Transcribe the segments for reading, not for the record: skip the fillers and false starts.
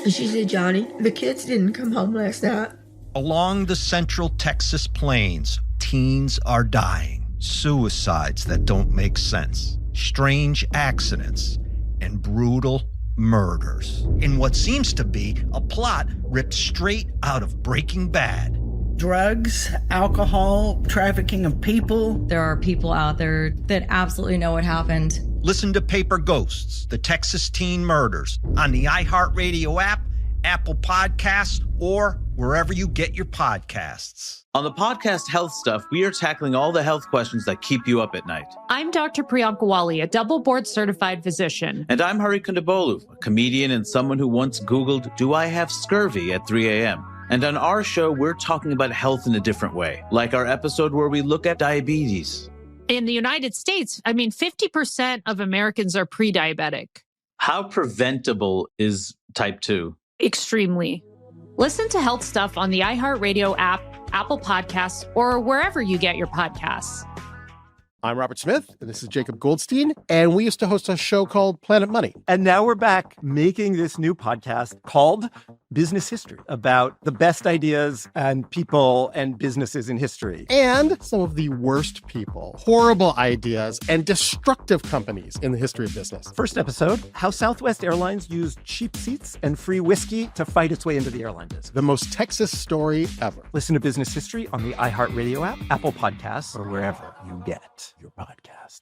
And she said, Johnny, the kids didn't come home last night. Along the central Texas plains, teens are dying. Suicides that don't make sense. Strange accidents. And brutal murders. In what seems to be a plot ripped straight out of Breaking Bad. Drugs, alcohol, trafficking of people. There are people out there that absolutely know what happened. Listen to Paper Ghosts, the Texas Teen Murders, on the iHeartRadio app, Apple Podcasts, or wherever you get your podcasts. On the podcast Health Stuff, we are tackling all the health questions that keep you up at night. I'm Dr. Priyanka Wali, a double board certified physician. And I'm Hari Kondabolu, a comedian and someone who once Googled, "Do I have scurvy?" at 3 a.m. And on our show, we're talking about health in a different way, like our episode where we look at diabetes. In the United States, 50% of Americans are pre-diabetic. How preventable is type 2? Extremely. Listen to Health Stuff on the iHeartRadio app, Apple Podcasts, or wherever you get your podcasts. I'm Robert Smith, and this is Jacob Goldstein, and we used to host a show called Planet Money. And now we're back making this new podcast called Business History, about the best ideas and people and businesses in history. And some of the worst people, horrible ideas, and destructive companies in the history of business. First episode, how Southwest Airlines used cheap seats and free whiskey to fight its way into the airline business. The most Texas story ever. Listen to Business History on the iHeartRadio app, Apple Podcasts, or wherever you get your podcasts.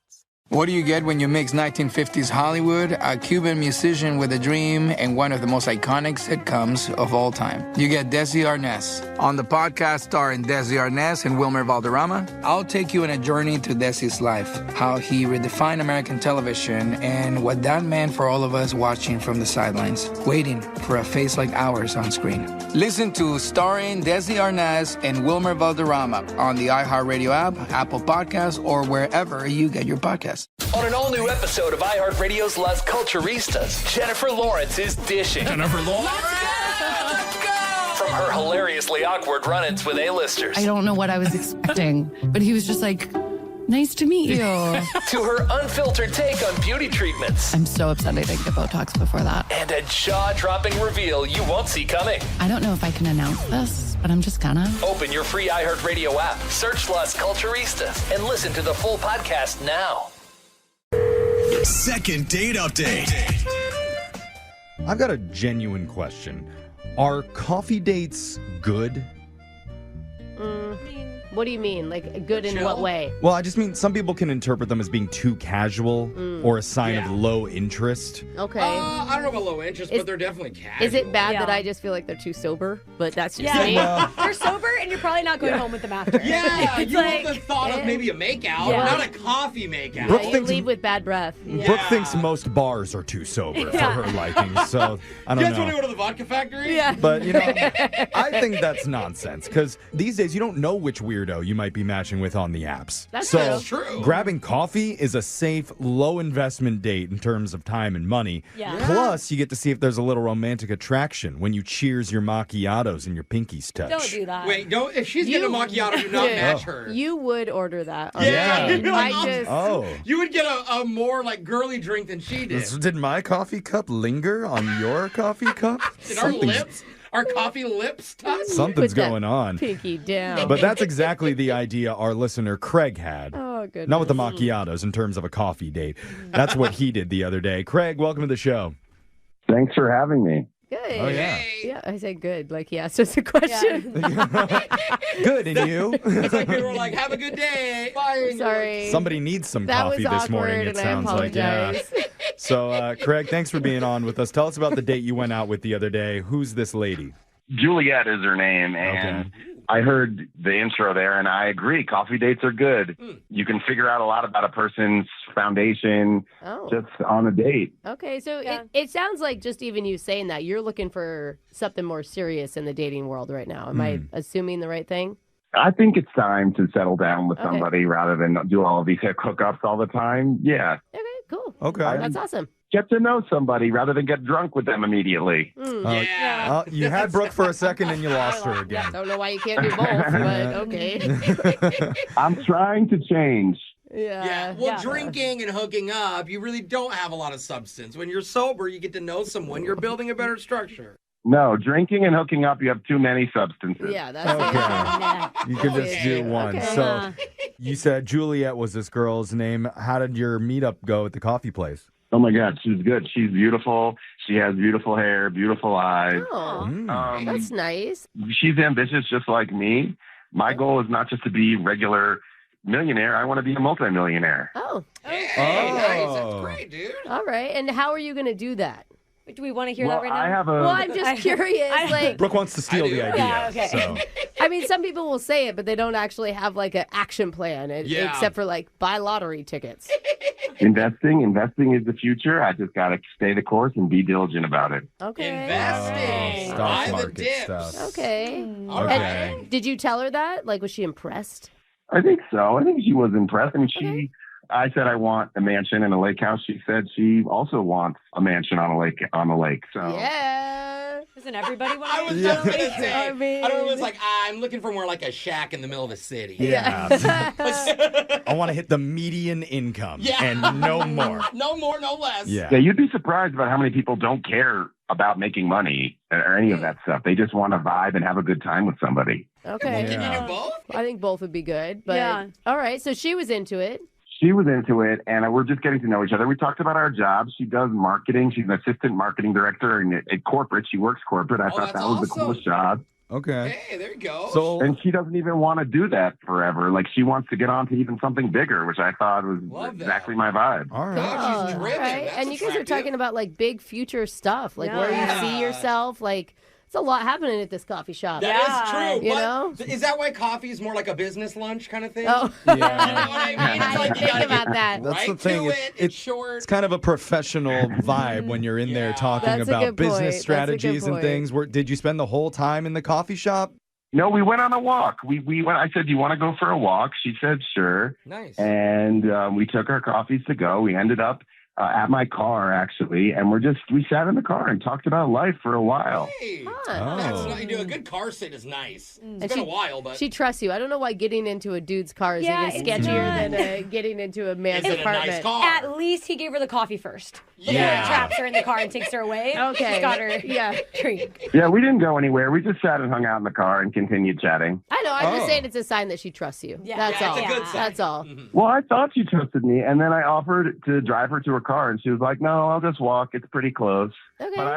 What do you get when you mix 1950s Hollywood, a Cuban musician with a dream, and one of the most iconic sitcoms of all time? You get Desi Arnaz. On the podcast starring Desi Arnaz and Wilmer Valderrama, I'll take you on a journey to Desi's life, how he redefined American television, and what that meant for all of us watching from the sidelines, waiting for a face like ours on screen. Listen to Starring Desi Arnaz and Wilmer Valderrama on the iHeartRadio app, Apple Podcasts, or wherever you get your podcasts. On an all-new episode of iHeartRadio's Las Culturistas, Jennifer Lawrence is dishing. Jennifer Lawrence! Let's go! From her hilariously awkward run-ins with A-listers. I don't know what I was expecting, but he was just like, nice to meet you. To her unfiltered take on beauty treatments. I'm so upset I didn't get Botox before that. And a jaw-dropping reveal you won't see coming. I don't know if I can announce this, but I'm just gonna. Open your free iHeartRadio app, search Las Culturistas, and listen to the full podcast now. Second date update. I've got a genuine question. Are coffee dates good? What do you mean? Like, good in what way? Well, I just mean some people can interpret them as being too casual or a sign of low interest. Okay. I don't know about low interest, but they're definitely casual. Is it bad that I just feel like they're too sober? But that's just me. They're sober and you're probably not going home with them after. Yeah, It's you like, want the thought of maybe a makeout, not a coffee makeout. Brooke You leave with bad breath. Brooke thinks most bars are too sober for her liking, so I don't You guys know. want to go to the vodka factory? Yeah. But, I think that's nonsense, because these days you don't know which weirdo you might be matching with on the apps. That's true. Grabbing coffee is a safe, low-investment date in terms of time and money. Yeah. Plus, you get to see if there's a little romantic attraction when you cheers your macchiatos and your pinkies touch. Don't do that. Wait, don't. If she's getting a macchiato, do not match her. You would order that. Yeah. You'd be like, Oh. You would get a more like girly drink than she did. Did my coffee cup linger on your coffee cup? Did our coffee lips touch? Something's Put that going on. Pinky down. But that's exactly the idea our listener Craig had. Oh, goodness. Not with the macchiatos in terms of a coffee date. That's what he did the other day. Craig, welcome to the show. Thanks for having me. Good. Oh, yeah. Yeah, I say good. Like he asked us a question. Good, and you? It's like we were like, have a good day. Bye. Sorry. Somebody needs some That coffee was this morning, awkward, it and I sounds like. Yeah. apologize. So, Craig, thanks for being on with us. Tell us about the date you went out with the other day. Who's this lady? Juliet is her name, and I heard the intro there, and I agree. Coffee dates are good. You can figure out a lot about a person's foundation just on a date. Okay, so it sounds like just even you saying that, you're looking for something more serious in the dating world right now. Am I assuming the right thing? I think it's time to settle down with somebody rather than do all of these hookups all the time. Yeah. Okay, cool. Okay. That's awesome. Get to know somebody rather than get drunk with them immediately. You had Brooke for a second and you lost her again. Don't know why you can't do both, but okay. I'm trying to change. Yeah. Well, drinking and hooking up, you really don't have a lot of substance. When you're sober, you get to know someone. You're building a better structure. No, drinking and hooking up, you have too many substances. Yeah, that's You could just do one. Okay. So you said Juliet was this girl's name. How did your meetup go at the coffee place? Oh my God, she's good. She's beautiful. She has beautiful hair, beautiful eyes. Oh, that's nice. She's ambitious just like me. My goal is not just to be regular millionaire. I want to be a multimillionaire. Oh. Hey, nice. That's great, dude. All right. And how are you going to do that? Do we want to hear Well, that right now? I have a- Well, I'm just curious. Like, Brooke wants to steal the idea. Yeah, okay. So. I mean, some people will say it, but they don't actually have like an action plan, except for like buy lottery tickets. Investing is the future. I just got to stay the course and be diligent about it. Okay. Investing. Stock Buy the market dips. stuff. Okay. All Okay. right. Did you tell her that? Like, was she impressed? I think so. I think she was impressed. I mean, I said I want a mansion and a lake house. She said she also wants a mansion on a lake. So Yeah. Doesn't everybody want I was just going to say, I don't know, it was like, I'm looking for more like a shack in the middle of the city. Yeah. I want to hit the median income and no more. No more, no less. Yeah, you'd be surprised about how many people don't care about making money or any of that stuff. They just want to vibe and have a good time with somebody. Okay. Can you do both? I think both would be good. But all right. So she was into it. She was into it, and we're just getting to know each other. We talked about our jobs. She does marketing. She's an assistant marketing director at corporate. She works corporate. I thought that was the coolest job. Okay. Hey, there you go. So, and she doesn't even want to do that forever. Like, she wants to get on to even something bigger, which I thought was exactly my vibe. All right. God, she's driven. Right. That's And you guys are attractive. talking about like big future stuff, like where you see yourself. Like, it's a lot happening at this coffee shop. That is true. You but know? Is that why coffee is more like a business lunch kind of thing? Oh. You know what I mean? I It's like didn't you think gotta about get that. That's right the thing. to it's short. It's kind of a professional vibe when you're in there talking That's a about good point. business That's a good strategies and point. things. Did you spend the whole time in the coffee shop? No, we went on a walk. We went. I said, "Do you want to go for a walk?" She said, "Sure." Nice. And we took our coffees to go. We ended up at my car actually, and we sat in the car and talked about life for a while. Hey, Fun. that's nice. You do a good car sit is nice. It's And been a while, but She trusts you. I don't know why getting into a dude's car is Yeah, even it's sketchier not. than getting into a man's Is it a apartment. nice car? At least he gave her the coffee first. Before Yeah. he traps her in the car and takes her away. Okay. She's got her Yeah. drink. Yeah, we didn't go anywhere. We just sat and hung out in the car and continued chatting. I know. I'm Oh. just saying it's a sign that she trusts you. Yeah. That's Yeah, all. it's a good sign. That's all. Well, I thought she trusted me, and then I offered to drive her to her car, and she was like, "No, I'll just walk. It's pretty close." Okay. But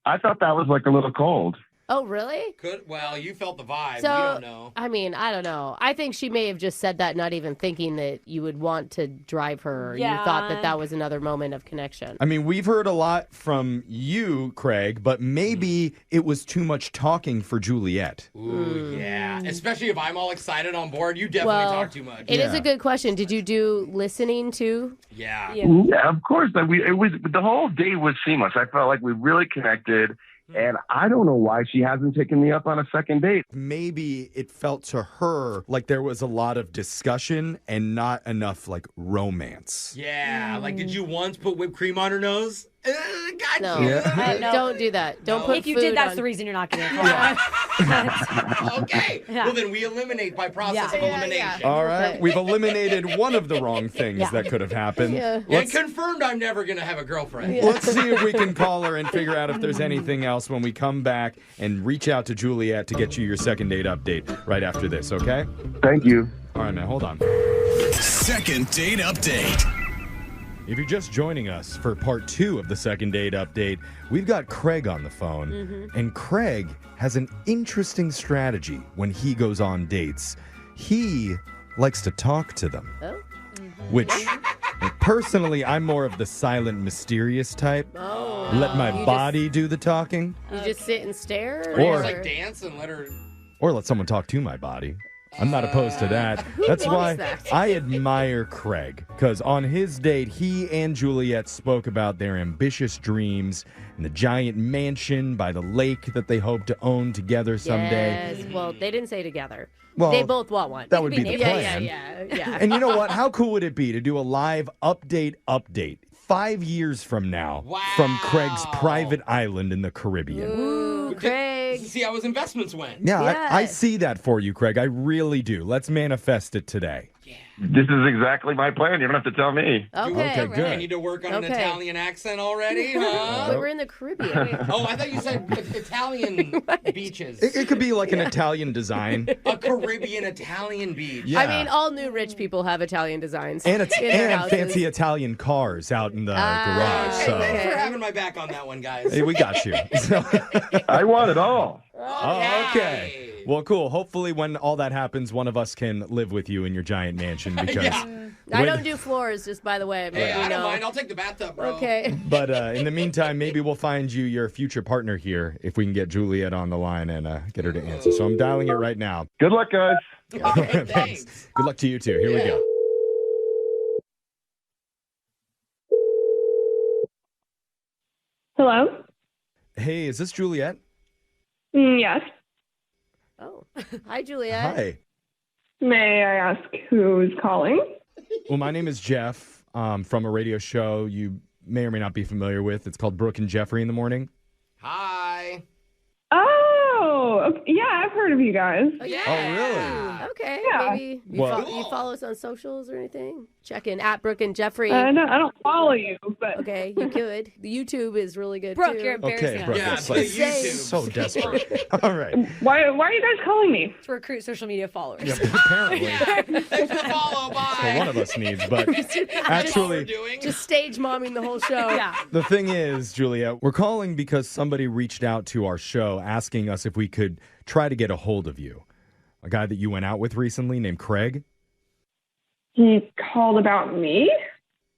I thought that was like a little cold. Oh, really? well, you felt the vibe. So, we don't know. I mean, I don't know. I think she may have just said that not even thinking that you would want to drive her. Or You thought that that was another moment of connection. I mean, we've heard a lot from you, Craig, but maybe it was too much talking for Juliet. Ooh, yeah. Especially if I'm all excited on board, you definitely talk too much. It is a good question. Did you do listening too? Yeah. Yeah, of course. It was the whole day was seamless. I felt like we really connected. And I don't know why she hasn't taken me up on a second date. Maybe it felt to her like there was a lot of discussion and not enough like romance. Yeah. Like, did you once put whipped cream on her nose? Got No. you. No. Don't do that. Don't put If you food did, that's on. the reason you're not getting it. Okay. Yeah. Well, then we eliminate by process of elimination. All right, we've eliminated one of the wrong things that could have happened. Yeah. And confirmed I'm never going to have a girlfriend. Let's see if we can call her and figure out if there's anything else when we come back and reach out to Juliet to get you your second date update right after this, okay? Thank you. All right, man, hold on. Second date update. If you're just joining us for part 2 of the second date update, we've got Craig on the phone. And Craig has an interesting strategy when he goes on dates. He likes to talk to them. Oh. Which, personally, I'm more of the silent, mysterious type. Oh. Let my You body do the talking. You just sit and stare? Or- Just like dance and let her. Or let someone talk to my body. I'm not opposed to that. That's wants why that? I admire Craig. Because on his date, he and Juliet spoke about their ambitious dreams and the giant mansion by the lake that they hope to own together someday. Yes. Well, they didn't say together. Well, they both want one. that would be the plan. Yeah. And you know what? How cool would it be to do a live update 5 years from now from Craig's private island in the Caribbean? Ooh, Craig. See how his investments went. Yeah, Yes. I see that for you, Craig. I really do. Let's manifest it today. This is exactly my plan. You don't have to tell me. Okay, good. I need to work on an Italian accent already, huh? We're in the Caribbean. Oh, I thought you said Italian beaches. It could be like an Italian design. A Caribbean Italian beach. Yeah. I mean, all new rich people have Italian designs. And in their fancy Italian cars out in the garage. So Thanks for having my back on that one, guys. hey, we got you. So- I want it all. Oh, okay. Well, cool. Hopefully, when all that happens, one of us can live with you in your giant mansion. Because I don't do floors, just by the way. Hey, I don't mind. I'll take the bathtub, bro. Okay. But in the meantime, maybe we'll find you your future partner here if we can get Juliet on the line and get her to answer. So I'm dialing it right now. Good luck, guys. Okay, Thanks. Good luck to you too. Here we go. Hello? Hey, is this Juliet? Yes. Oh, hi, Juliet. Hi. May I ask who's calling? Well, my name is Jeff from a radio show you may or may not be familiar with. It's called Brooke and Jeffrey in the morning. Hi. Oh, okay. Yeah, I've heard of you guys. Oh, yeah. Oh, really? Okay. Yeah. Maybe you, Well- you follow us on socials or anything? Check in at Brooke and Jeffrey. I don't follow you, but Okay, you could. The YouTube is really good Brooke, too. you're embarrassing Okay, us. Brooke. Yeah, it's the like YouTube. so desperate. All right. why are you guys calling me? To recruit social media followers. Yeah, apparently. Thanks for the follow. Bye. That's what one of us needs. But actually, Just stage momming the whole show. Yeah. the thing is, Julia, we're calling because somebody reached out to our show asking us if we could try to get a hold of you. A guy that you went out with recently named Craig. He called about me?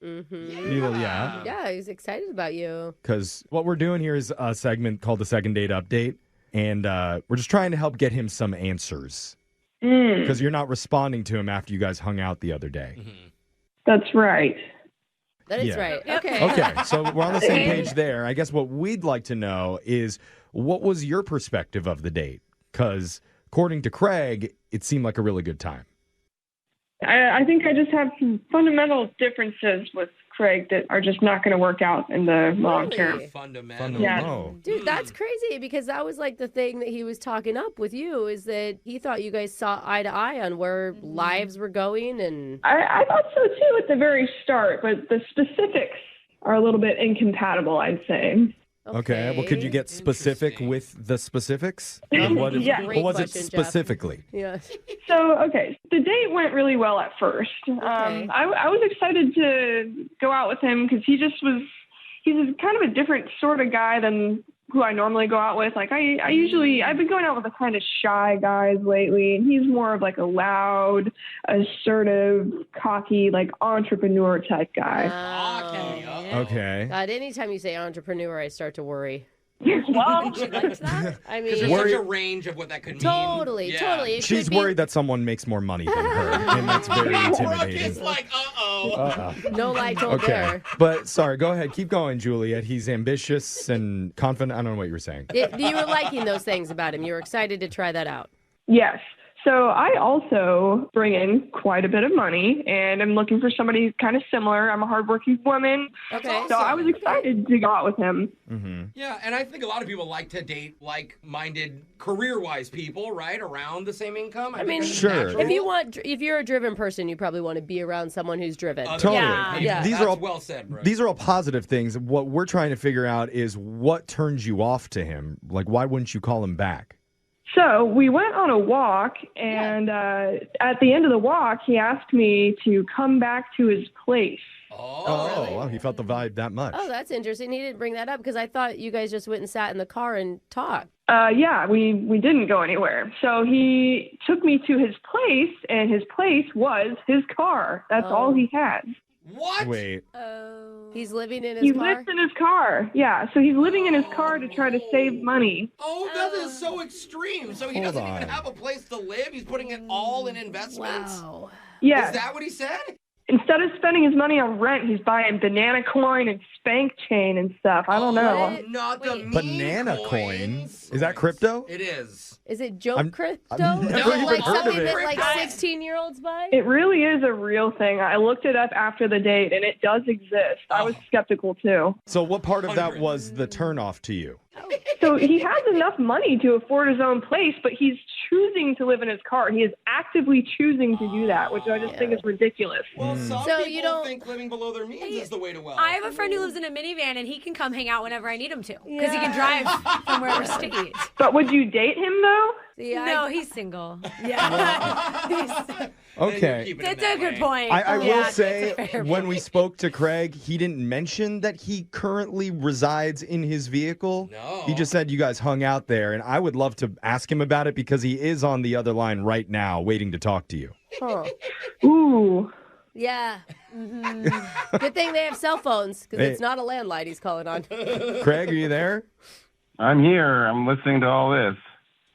Mm-hmm. Yeah. Yeah, he's excited about you. Because what we're doing here is a segment called the Second Date Update. And we're just trying to help get him some answers. Because you're not responding to him after you guys hung out the other day. That's right. That is Yeah. right. Okay. Okay, so we're on the same page there. I guess what we'd like to know is what was your perspective of the date? Because according to Craig, it seemed like a really good time. I think I just have some fundamental differences with Craig that are just not going to work out in the long term. Fundamental. Yeah. Oh. Dude, that's crazy because that was like the thing that he was talking up with you is that he thought you guys saw eye to eye on where lives were going and I thought so too at the very start, but the specifics are a little bit incompatible, I'd say. Okay. Well, could you get specific with the specifics? What is, Yeah. what was it Great question, Jeff. specifically? yeah. So, okay, the date went really well at first. I was excited to go out with him because he's kind of a different sort of guy than who I normally go out with. Like I've been going out with the kind of shy guys lately, and he's more of like a loud, assertive, cocky, like entrepreneur type guy. Okay. God, anytime you say entrepreneur, I start to worry. Well, She likes that? I mean, Because there's such a range of what that could mean. totally. It She's could be- worried that someone makes more money than her, and that's very Brooke intimidating. is like, uh-oh. No lie told Okay. there. But sorry, go ahead. Keep going, Juliet. He's ambitious and confident. I don't know what you were saying. You were liking those things about him. You were excited to try that out. yes. So I also bring in quite a bit of money, and I'm looking for somebody kind of similar. I'm a hardworking woman. Okay. So I was excited to go out with him. Mm-hmm. Yeah, and I think a lot of people like to date like-minded, career-wise people, right? Around the same income. I mean, think that's Sure. natural. if you're a driven person, you probably want to be around someone who's driven. Totally. Yeah. These That's are all well said, bro. These are all positive things. What we're trying to figure out is what turns you off to him. Like, why wouldn't you call him back? So we went on a walk, and at the end of the walk, he asked me to come back to his place. Oh, wow, he felt the vibe that much. Oh, that's interesting. He didn't bring that up because I thought you guys just went and sat in the car and talked. Yeah, we didn't go anywhere. So he took me to his place, and his place was his car. That's all he had. What? Wait. He's living in his He car? lives in his car. Yeah, so he's living in his car to try to save money. Oh, that is so extreme. So he Hold doesn't on. even have a place to live. He's putting it all in investments. Wow. Yeah. Is that what he said? Instead of spending his money on rent, he's buying banana coin and spank chain and stuff. I don't know. Not the meme Banana coins? Is that crypto? It is. Is it joke I'm- crypto? I've never Is it even like heard of something it. that like 16-year-olds buy? It really is a real thing. I looked it up after the date, and it does exist. I was skeptical, too. So what part of that was the turnoff to you? So he has enough money to afford his own place, but he's choosing to live in his car. He is actively choosing to do that, which I just think is ridiculous. Well, some So people you don't think living below their means is the way to wealth. I have a friend who lives in a minivan, and he can come hang out whenever I need him to, because he can drive from wherever state. But would you date him, though? No, he's single. Yeah. Okay. That's a good point. I will Yeah, say, that's a fair when point. we spoke to Craig, he didn't mention that he currently resides in his vehicle. No. He just said you guys hung out there, and I would love to ask him about it because he is on the other line right now waiting to talk to you. Huh. Ooh. Yeah. Good thing they have cell phones, because Hey. it's not a landline he's calling on. Craig, are you there? I'm here. I'm listening to all this.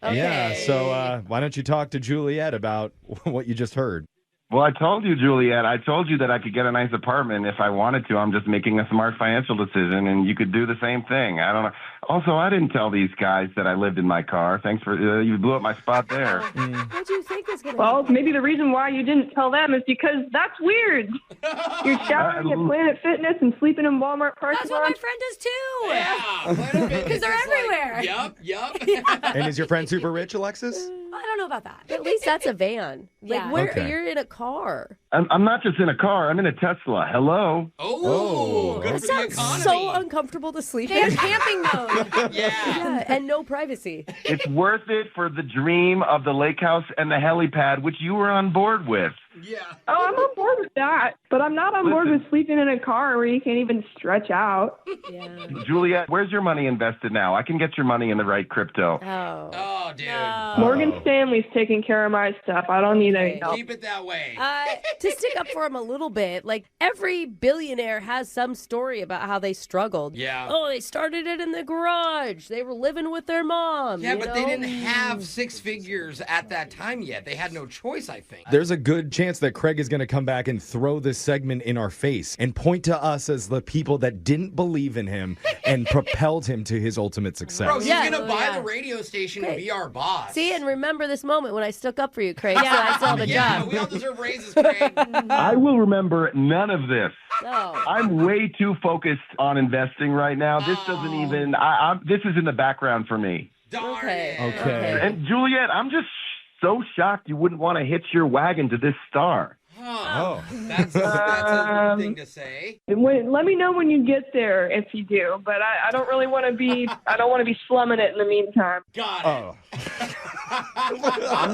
Yeah, so why don't you talk to Juliet about what you just heard? Well, I told you, Juliet, I told you that I could get a nice apartment if I wanted to. I'm just making a smart financial decision, and you could do the same thing. I don't know. Also, I didn't tell these guys that I lived in my car. Thanks for, you blew up my spot there. What do you think was going to Well, maybe the reason why you didn't tell them is because that's weird. You're showering at Planet Fitness and sleeping in Walmart parking That's what my lots. friend does too. Yeah, Because they're everywhere. Yup. And is your friend super rich, Alexis? I don't know about that. At least that's a van. Like, Yeah. where Okay. you're in a car. I'm not just in a car. I'm in a Tesla. Hello? Oh, good That for the sounds economy. so uncomfortable to sleep They have in. camping mode. Yeah, and no privacy. It's worth it for the dream of the lake house and the helipad, which you were on board with. Yeah. Oh, I'm on board with that, but I'm not on board with sleeping in a car where you can't even stretch out. Yeah. Juliet, where's your money invested now? I can get your money in the right crypto. Oh. Oh, dude. Morgan Stanley's taking care of my stuff. I don't need any help. Keep it that way. To stick up for him a little bit, like every billionaire has some story about how they struggled. Yeah. Oh, they started it in the garage. They were living with their mom. Yeah, you but know? they didn't have six figures at that time yet. They had no choice, I think. There's a good chance that Craig is going to come back and throw this segment in our face and point to us as the people that didn't believe in him and propelled him to his ultimate success. Bro, he's Yeah. going to buy Yeah. the radio station and Great. be our boss. See, and remember this moment when I stuck up for you, Craig. So I still have a Yeah, job. we all deserve raises, Craig. I will remember none of this. No. I'm way too focused on investing right now. This doesn't even, this is in the background for me. Darn Okay. it. Okay. And Juliet, I'm just so shocked you wouldn't want to hitch your wagon to this star. Huh. That's a thing to say. Let me know when you get there if you do, but I don't really want to be. I don't want to be slumming it in the meantime. Got it. Oh. I'm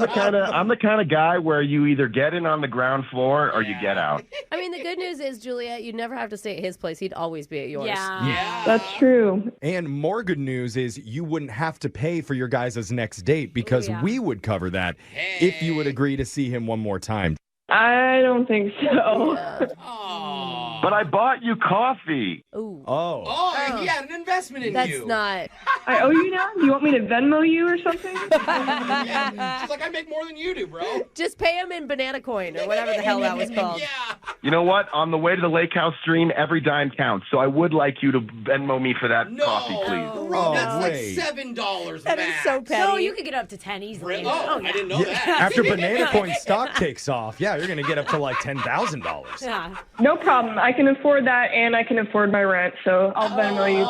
the kind of guy where you either get in on the ground floor or you get out. I mean, the good news is, Juliet, you'd never have to stay at his place. He'd always be at yours. Yeah. That's true. And more good news is you wouldn't have to pay for your guys' next date because we would cover that if you would agree to see him one more time. I don't think so. Oh. But I bought you coffee. Ooh. Oh. Oh, he had an investment in That's you. not. I owe you now? You want me to Venmo you or something? Yeah. She's like, I make more than you do, bro. Just pay him in banana coin or whatever the hell that was called. Yeah. You know what? On the way to the lake house stream, every dime counts. So I would like you to Venmo me for that coffee, please. Bro, that's wait. like $7 That max. is so petty. No, you could get up to 10 easily. Oh, I didn't know that. After Banana Coin stock takes off, yeah, you're going to get up to like $10,000. Yeah. No problem. I can afford that and I can afford my rent, so I'll Venmo you.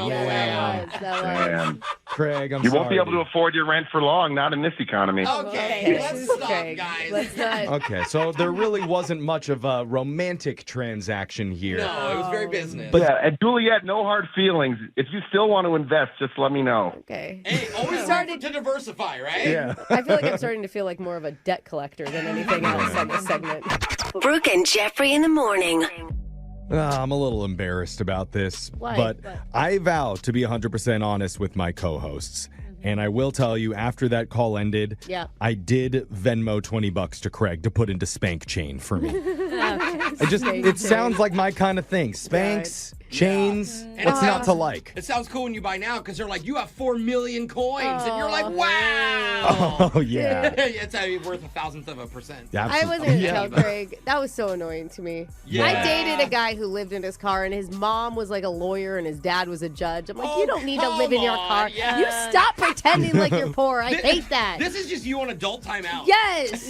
Man. Craig, I'm You sorry. won't be able to afford your rent for long, not in this economy. Okay, let's stop, guys. Let's not. Okay, so there really wasn't much of a romantic transaction here. No, it was very business. But yeah, and Juliet, no hard feelings. If you still want to invest, just let me know. Okay. Hey, always started to diversify, right? Yeah. I feel like I'm starting to feel like more of a debt collector than anything else on this segment. Brooke and Jeffrey in the morning. I'm a little embarrassed about this, Why? but What? I vow to be 100% honest with my co-hosts. And I will tell you, after that call ended, Yeah. I did Venmo $20 to Craig to put into Spank Chain for me. It sounds like my kind of thing. Spanks, chains, And what's it not sounds- to like? It sounds cool when you buy now because they're like, you have 4 million coins. And you're like, wow. Oh, yeah. It's worth 1,000%. I wasn't going to tell Craig. That was so annoying to me. Yeah. I dated a guy who lived in his car, and his mom was like a lawyer, and his dad was a judge. I'm like, you don't need to live in your car. yeah. You stop pretending like you're poor. I hate that. This is just you on adult timeout. Yes.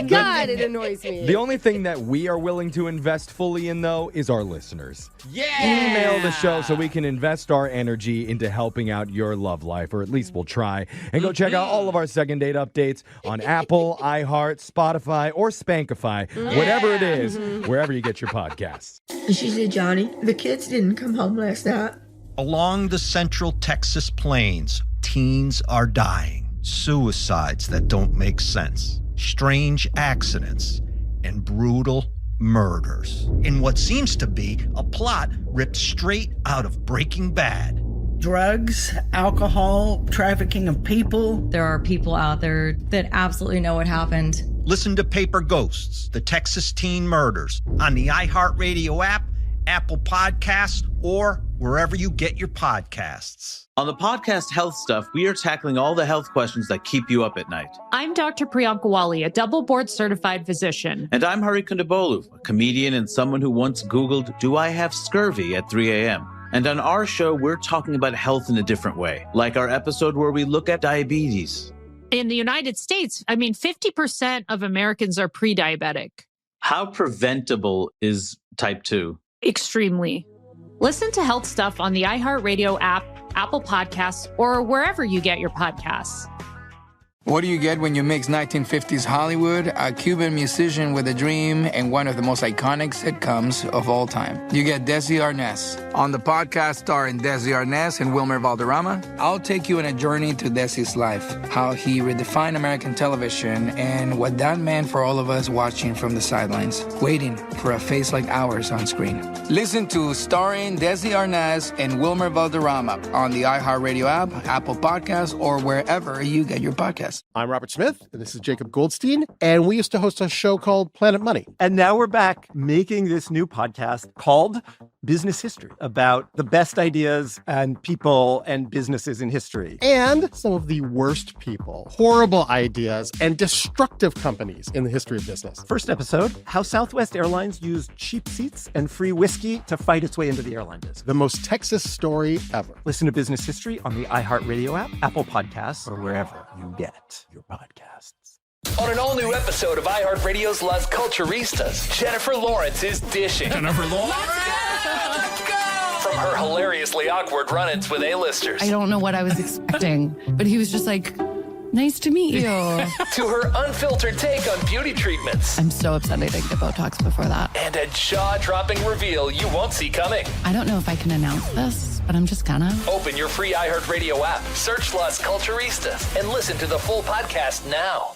God, it annoys me. The only thing that we are willing to invest fully in, though, is our listeners. Yeah. email the show so we can invest our energy into helping out your love life, or at least we'll try. And go check out all of our second date updates on Apple, iHeart, Spotify, or Spankify, whatever it is, wherever you get your podcasts. And she said, Johnny, the kids didn't come home last night. Along the central Texas plains, teens are dying. Suicides that don't make sense. Strange accidents and brutal murders. In what seems to be a plot ripped straight out of Breaking Bad. Drugs, alcohol, trafficking of people. There are people out there that absolutely know what happened. Listen to Paper Ghosts, the Texas teen murders, on the iHeartRadio app, Apple Podcasts, or wherever you get your podcasts. On the podcast Health Stuff, we are tackling all the health questions that keep you up at night. I'm Dr. Priyanka Wali, a double board certified physician. And I'm Hari Kondabolu, a comedian and someone who once Googled, "Do I have scurvy?" at 3 a.m. And on our show, we're talking about health in a different way, like our episode where we look at diabetes. In the United States, 50% of Americans are pre-diabetic. How preventable is type 2? Extremely. Listen to Health Stuff on the iHeartRadio app, Apple Podcasts, or wherever you get your podcasts. What do you get when you mix 1950s Hollywood, a Cuban musician with a dream, and one of the most iconic sitcoms of all time? You get Desi Arnaz. On the podcast starring Desi Arnaz and Wilmer Valderrama, I'll take you on a journey to Desi's life, how he redefined American television, and what that meant for all of us watching from the sidelines, waiting for a face like ours on screen. Listen to Starring Desi Arnaz and Wilmer Valderrama on the iHeartRadio app, Apple Podcasts, or wherever you get your podcasts. I'm Robert Smith, and this is Jacob Goldstein, and we used to host a show called Planet Money. And now we're back making this new podcast called Business History, about the best ideas and people and businesses in history. And some of the worst people, horrible ideas, and destructive companies in the history of business. First episode, how Southwest Airlines used cheap seats and free whiskey to fight its way into the airline business. The most Texas story ever. Listen to Business History on the iHeartRadio app, Apple Podcasts, or wherever you get your podcasts. On an all-new episode of iHeartRadio's Las Culturistas, Jennifer Lawrence is dishing. Jennifer Lawrence? From her hilariously awkward run-ins with A-listers. I don't know what I was expecting, but he was just like, nice to meet you. To her unfiltered take on beauty treatments. I'm so upset I didn't get Botox before that. And a jaw-dropping reveal you won't see coming. I don't know if I can announce this, but I'm just gonna. Open your free iHeartRadio app, search Las Culturistas, and listen to the full podcast now.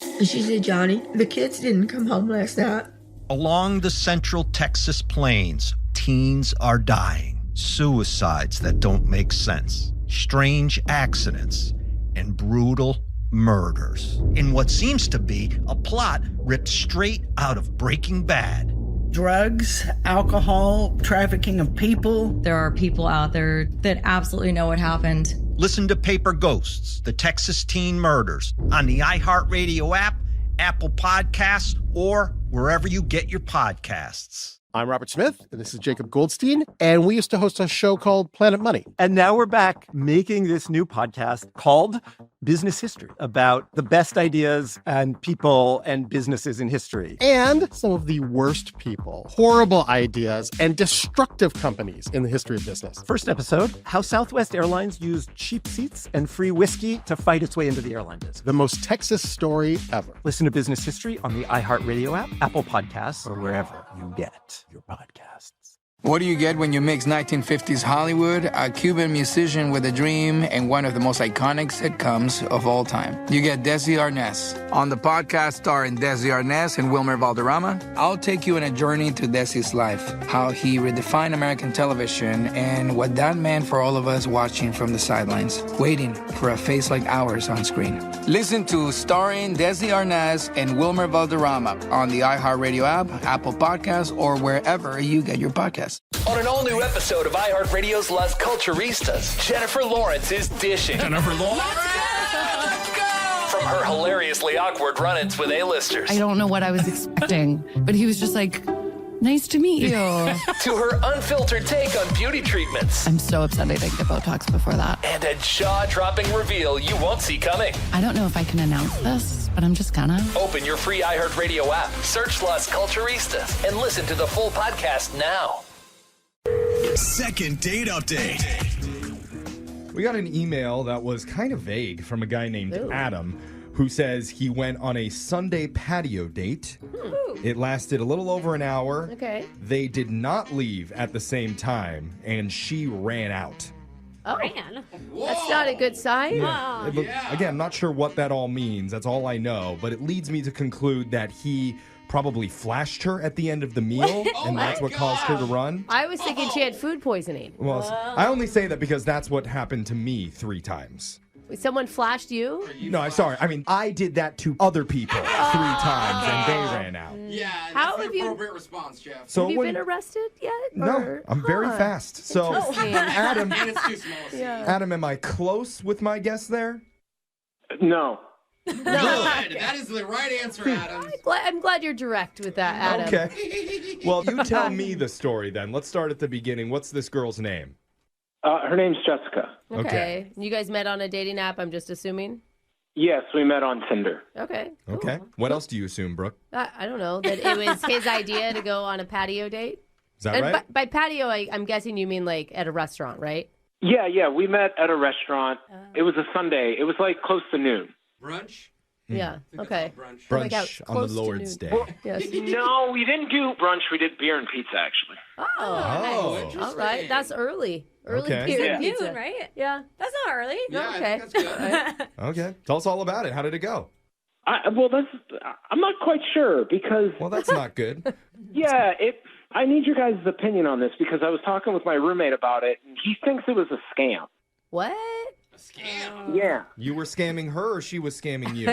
And she said, Johnny, the kids didn't come home last night. Along the central Texas plains, teens are dying. Suicides that don't make sense. Strange accidents and brutal murders. In what seems to be a plot ripped straight out of Breaking Bad. Drugs, alcohol, trafficking of people. There are people out there that absolutely know what happened. Listen to Paper Ghosts, the Texas teen murders, on the iHeartRadio app, Apple Podcasts, or wherever you get your podcasts. I'm Robert Smith, and this is Jacob Goldstein, and we used to host a show called Planet Money. And now we're back making this new podcast called Business History, about the best ideas and people and businesses in history. And some of the worst people, horrible ideas, and destructive companies in the history of business. First episode, how Southwest Airlines used cheap seats and free whiskey to fight its way into the airline business. The most Texas story ever. Listen to Business History on the iHeartRadio app, Apple Podcasts, or wherever you get your podcasts. What do you get when you mix 1950s Hollywood, a Cuban musician with a dream, and one of the most iconic sitcoms of all time? You get Desi Arnaz. On the podcast starring Desi Arnaz and Wilmer Valderrama, I'll take you on a journey to Desi's life, how he redefined American television, and what that meant for all of us watching from the sidelines, waiting for a face like ours on screen. Listen to Starring Desi Arnaz and Wilmer Valderrama on the iHeartRadio app, Apple Podcasts, or wherever you get your podcasts. On an all-new episode of iHeartRadio's Las Culturistas, Jennifer Lawrence is dishing. Jennifer Lawrence? From her hilariously awkward run-ins with A-listers. I don't know what I was expecting, but he was just like, nice to meet you. To her unfiltered take on beauty treatments. I'm so upset I didn't get Botox before that. And a jaw-dropping reveal you won't see coming. I don't know if I can announce this, but I'm just gonna. Open your free iHeartRadio app, search Las Culturistas, and listen to the full podcast now. Second date update. We got an email that was kind of vague from a guy named Adam who says he went on a Sunday patio date. It lasted a little over an hour. Okay. They did not leave at the same time, and she ran out. Ran? That's not a good sign. Again, I'm not sure what that all means. That's all I know. But it leads me to conclude that he probably flashed her at the end of the meal, and that's what caused her to run. I was thinking she had food poisoning. Well, I only say that because that's what happened to me 3 times. Someone flashed you? No, I'm sorry. I mean, I did that to other people 3 times, and they ran out. Yeah, How that's have the you- appropriate response, Jeff. So have you when- been arrested yet? No, or- I'm very fast. So, Adam, And it's too small. Yeah. Adam, am I close with my guess there? No. Good. That is the right answer, Adam. I'm glad you're direct with that, Adam. Okay. Well, you tell me the story then. Let's start at the beginning. What's this girl's name? Her name's Jessica. Okay. You guys met on a dating app, I'm just assuming? Yes, we met on Tinder. Okay. Cool. Okay. What else do you assume, Brooke? I don't know. That it was his idea to go on a patio date? Is that And right? by patio, I'm guessing you mean like at a restaurant, right? Yeah, we met at a restaurant. It was a Sunday. It was like close to noon. Brunch? Yeah. Okay. Brunch. Oh my God, Brunch on the close to Lord's noon. Day. Yes. No, we didn't do brunch. We did beer and pizza, actually. Oh, all right. That's early. Early Okay. beer Yeah. and pizza. Noon, right? Yeah. That's not early. Yeah, Okay. I think that's good. Okay. Tell us all about it. How did it go? I'm not quite sure because Well, that's not good. I need your guys' opinion on this because I was talking with my roommate about it, and he thinks it was a scam. What? A scam. Yeah, You were scamming her or she was scamming you?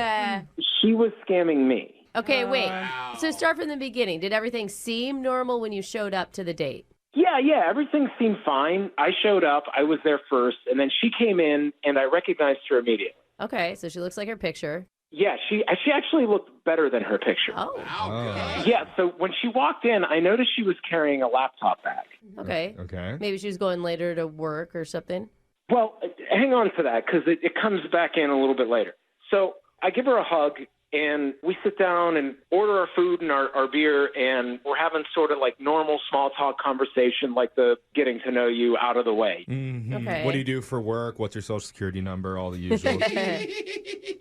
she was scamming me. Okay, wait. Wow. So start from the beginning. Did everything seem normal when you showed up to the date? Yeah, everything seemed fine. I showed up, I was there first, and then she came in, and I recognized her immediately. Okay, so she looks like her picture. Yeah, she actually looked better than her picture. Oh, Wow, good. Yeah, so when she walked in, I noticed she was carrying a laptop bag. okay. Okay. Maybe she was going later to work or something. Well, hang on to that because it comes back in a little bit later. So I give her a hug, and we sit down and order our food and our beer, and we're having sort of like normal small talk conversation, like the getting to know you out of the way. Mm-hmm. Okay. What do you do for work? What's your social security number? All the usual.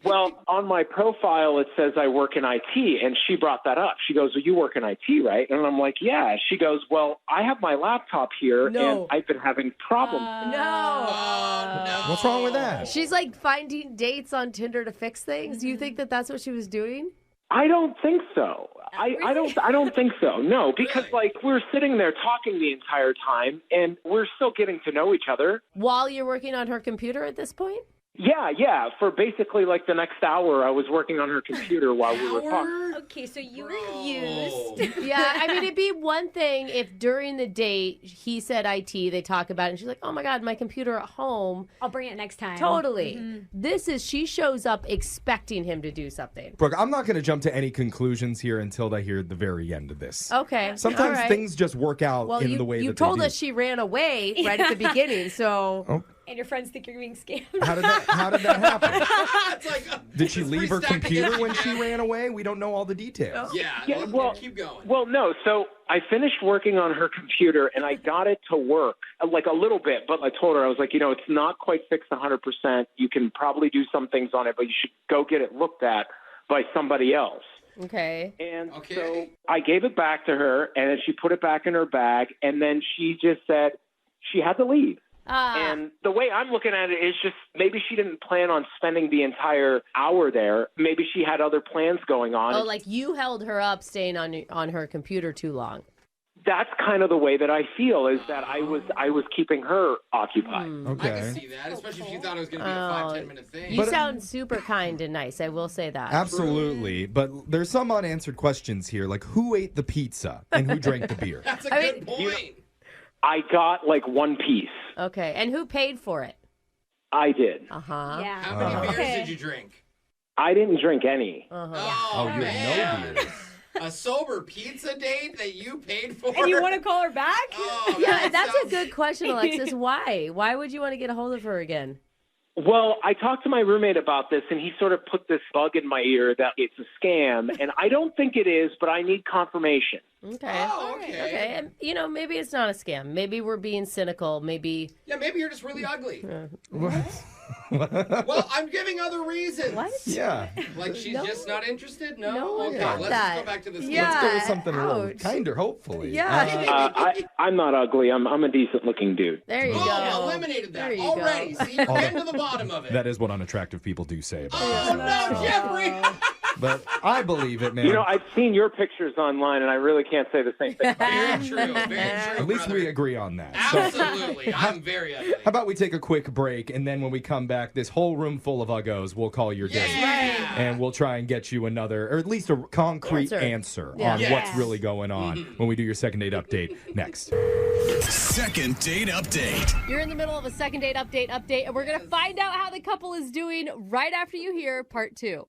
Well, on my profile, it says I work in IT, and she brought that up. She goes, well, you work in IT, right? And I'm like, yeah. She goes, well, I have my laptop here, and I've been having problems. No. Oh, no. What's wrong with that? She's like finding dates on Tinder to fix things. Do you think that that's what she was doing? I don't think so. I don't think so. No, because like we're sitting there talking the entire time, and we're still getting to know each other. While you're working on her computer at this point? Yeah. For basically like the next hour, I was working on her computer while we were talking. Okay, so you were used. Yeah, I mean, it'd be one thing if during the date he said IT, they talk about it, and she's like, oh my God, my computer at home. I'll bring it next time. Totally. This is, she shows up expecting him to do something. Brooke, I'm not going to jump to any conclusions here until I hear the very end of this. Okay. Sometimes all right. things just work out well, in the way you that told they do. us she ran away right at the beginning, so. Oh. And your friends think you're being scammed. How did that happen? It's like, Did she leave her stacking computer it when up. she ran away? We don't know all the details. Yeah, well, keep going. Well, no. So I finished working on her computer, and I got it to work like a little bit. But I told her, I was like, it's not quite fixed 100%. You can probably do some things on it, but you should go get it looked at by somebody else. Okay. And so I gave it back to her, and then she put it back in her bag, and then she just said she had to leave. And the way I'm looking at it is just maybe she didn't plan on spending the entire hour there. Maybe she had other plans going on. Oh, like you held her up staying on her computer too long. That's kind of the way that I feel, is that I was keeping her occupied. Okay. I can see that, especially if you thought it was going to be a 5-10 minute thing. You sound super kind and nice. I will say that. Absolutely. But there's some unanswered questions here, like who ate the pizza and who drank the beer? That's a good point. I got like one piece. Okay. And who paid for it? I did. Uh-huh. Yeah. How many beers did you drink? I didn't drink any. Oh, you had no beers. A sober pizza date that you paid for? And you want to call her back? Oh, Yeah, that's a good question, Alexis. Why? Why would you want to get a hold of her again? Well, I talked to my roommate about this, and he sort of put this bug in my ear that it's a scam, and I don't think it is, but I need confirmation. Okay. Oh, okay. Okay. And, maybe it's not a scam. Maybe we're being cynical. Maybe. Yeah, maybe you're just really ugly. What? Well, I'm giving other reasons. What? Yeah. Like she's just not interested? No? No one Okay, got let's that. just go back to this. Yeah. Let's go with something a little Ouch. kinder, hopefully. Yeah. I'm not ugly. I'm a decent-looking dude. There you Oh, go. eliminated that There you already. go. See, you're getting to the bottom of it. That is what unattractive people do say about Oh, no, Jeffrey! But I believe it, man. I've seen your pictures online, and I really can't say the same thing. Very true, very true. At least we agree on that. Absolutely. I'm very ugly. How about we take a quick break, and then when we come back, this whole room full of uggos will call your date. And we'll try and get you another, or at least a concrete answer on what's really going on when we do your second date update next. Second date update. You're in the middle of a second date update, and we're going to find out how the couple is doing right after you hear part 2.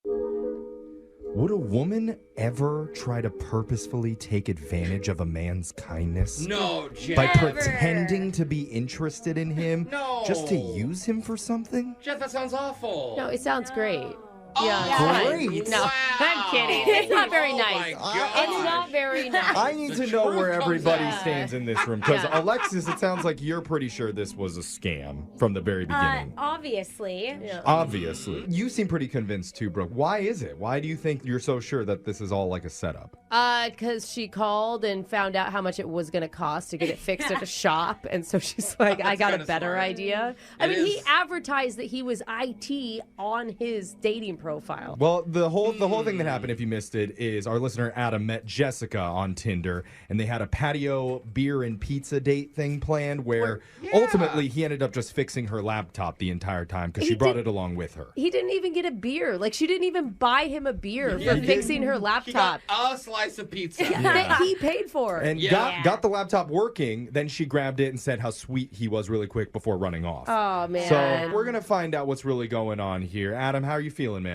Would a woman ever try to purposefully take advantage of a man's kindness? No, Jeff. By pretending to be interested in him? No. Just to use him for something? Jeff, that sounds awful. No, it sounds great. Oh, great. No, Wow. I'm kidding. It's not very Oh, nice. my It's not very nice. I need The to know truth where comes everybody out. stands in this room. Because, Yeah. Alexis, it sounds like you're pretty sure this was a scam from the very beginning. Obviously. Obviously. You seem pretty convinced too, Brooke. Why is it? Why do you think you're so sure that this is all like a setup? Because she called and found out how much it was going to cost to get it fixed at a shop. And so she's like, I got a kinda better smart. idea. I mean, he advertised that he was IT on his dating profile. Well, the whole thing that happened, if you missed it, is our listener Adam met Jessica on Tinder, and they had a patio beer and pizza date thing planned where ultimately he ended up just fixing her laptop the entire time because she brought it along with her. He didn't even get a beer. Like, she didn't even buy him a beer for fixing her He laptop got a slice of pizza. that he paid for. And got the laptop working, then she grabbed it and said how sweet he was really quick before running off. Oh, man. So we're going to find out what's really going on here. Adam, how are you feeling, man?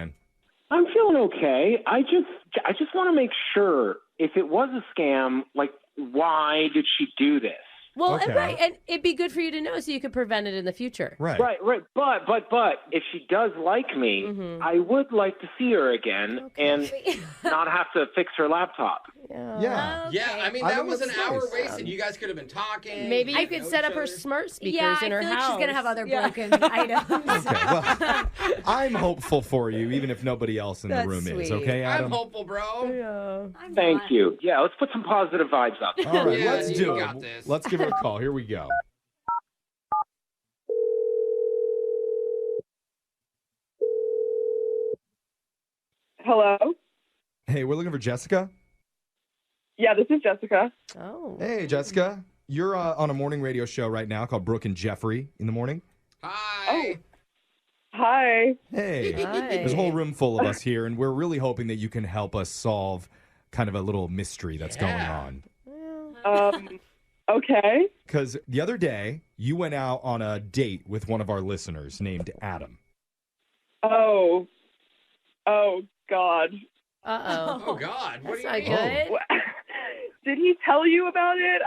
I'm feeling okay. I just want to make sure if it was a scam, like, why did she do this? Well, Okay. right, and it'd be good for you to know so you could prevent it in the future. Right. But if she does like me, I would like to see her again and not have to fix her laptop. Yeah. Yeah, I mean, I that think was an that's hour nice. wasted. You guys could have been talking. Maybe you get to could know set each up her other. smart speakers Yeah, in her I feel house. like she's going to have other broken items. Okay, well, I'm hopeful for you, even if nobody else in the That's room is. sweet. Okay, Adam? I'm hopeful, bro. Thank you. Yeah, let's put some positive vibes out there. All right, Yeah, let's you do got it. this. Let's give her a call. Here we go. Hello? Hey, we're looking for Jessica. Yeah, this is Jessica. Oh. Hey, Jessica. You're on a morning radio show right now called Brooke and Jeffrey in the morning. Hi. Hi. Hey. Hi. There's a whole room full of us here, and we're really hoping that you can help us solve kind of a little mystery that's going on. Okay. Because the other day, you went out on a date with one of our listeners named Adam. Oh, God. Uh-oh. Oh, God. What That's do you not mean? good. Did he tell you about it?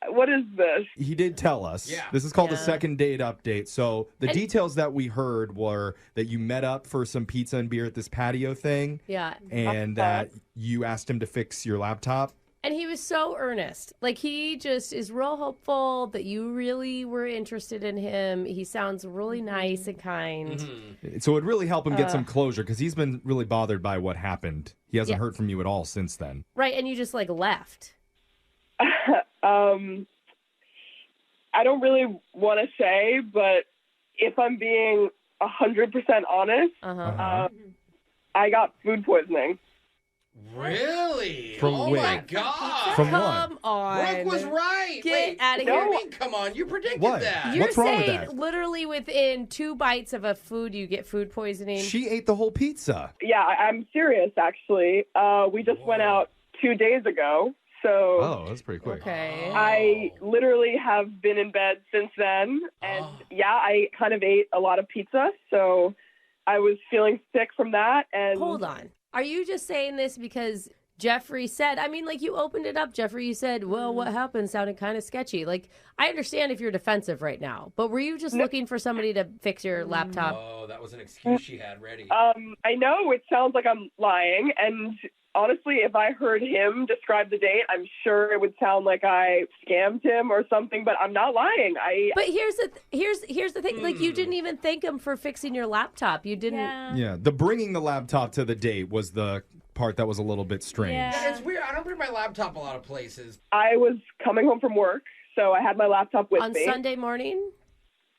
What is this? He did tell us. Yeah. This is called the Yeah. second date update. So the And- details that we heard were that you met up for some pizza and beer at this patio thing, Yeah. and that you asked him to fix your laptop. And he was so earnest. Like, he just is real hopeful that you really were interested in him. He sounds really nice and kind. So it would really help him get some closure because he's been really bothered by what happened. He hasn't heard from you at all since then. Right, and you just, like, left. I don't really want to say, but if I'm being 100% honest, I got food poisoning. Really? From oh, where? my God. From what? Come on. Brooke was right. Get Wait, out of what do here. you mean, come on, you predicted What? that. You're What's wrong with saying that? literally within 2 bites of a food, you get food poisoning? She ate the whole pizza. Yeah, I'm serious, actually. We just went out 2 days ago, so Oh, that's pretty quick. Okay. I literally have been in bed since then. And yeah, I kind of ate a lot of pizza, so I was feeling sick from that. And Hold on. Are you just saying this because Jeffrey said, I mean, like, you opened it up, Jeffrey. You said, well, what happened sounded kind of sketchy. Like, I understand if you're defensive right now, but were you just looking for somebody to fix your laptop? Oh, that was an excuse she had ready. I know it sounds like I'm lying, and honestly, if I heard him describe the date, I'm sure it would sound like I scammed him or something, but I'm not lying. But here's the thing. Like, you didn't even thank him for fixing your laptop. You didn't. Yeah, the bringing the laptop to the date was the part that was a little bit strange. Yeah, it's weird. I don't bring my laptop a lot of places. I was coming home from work, so I had my laptop with me. On Sunday morning?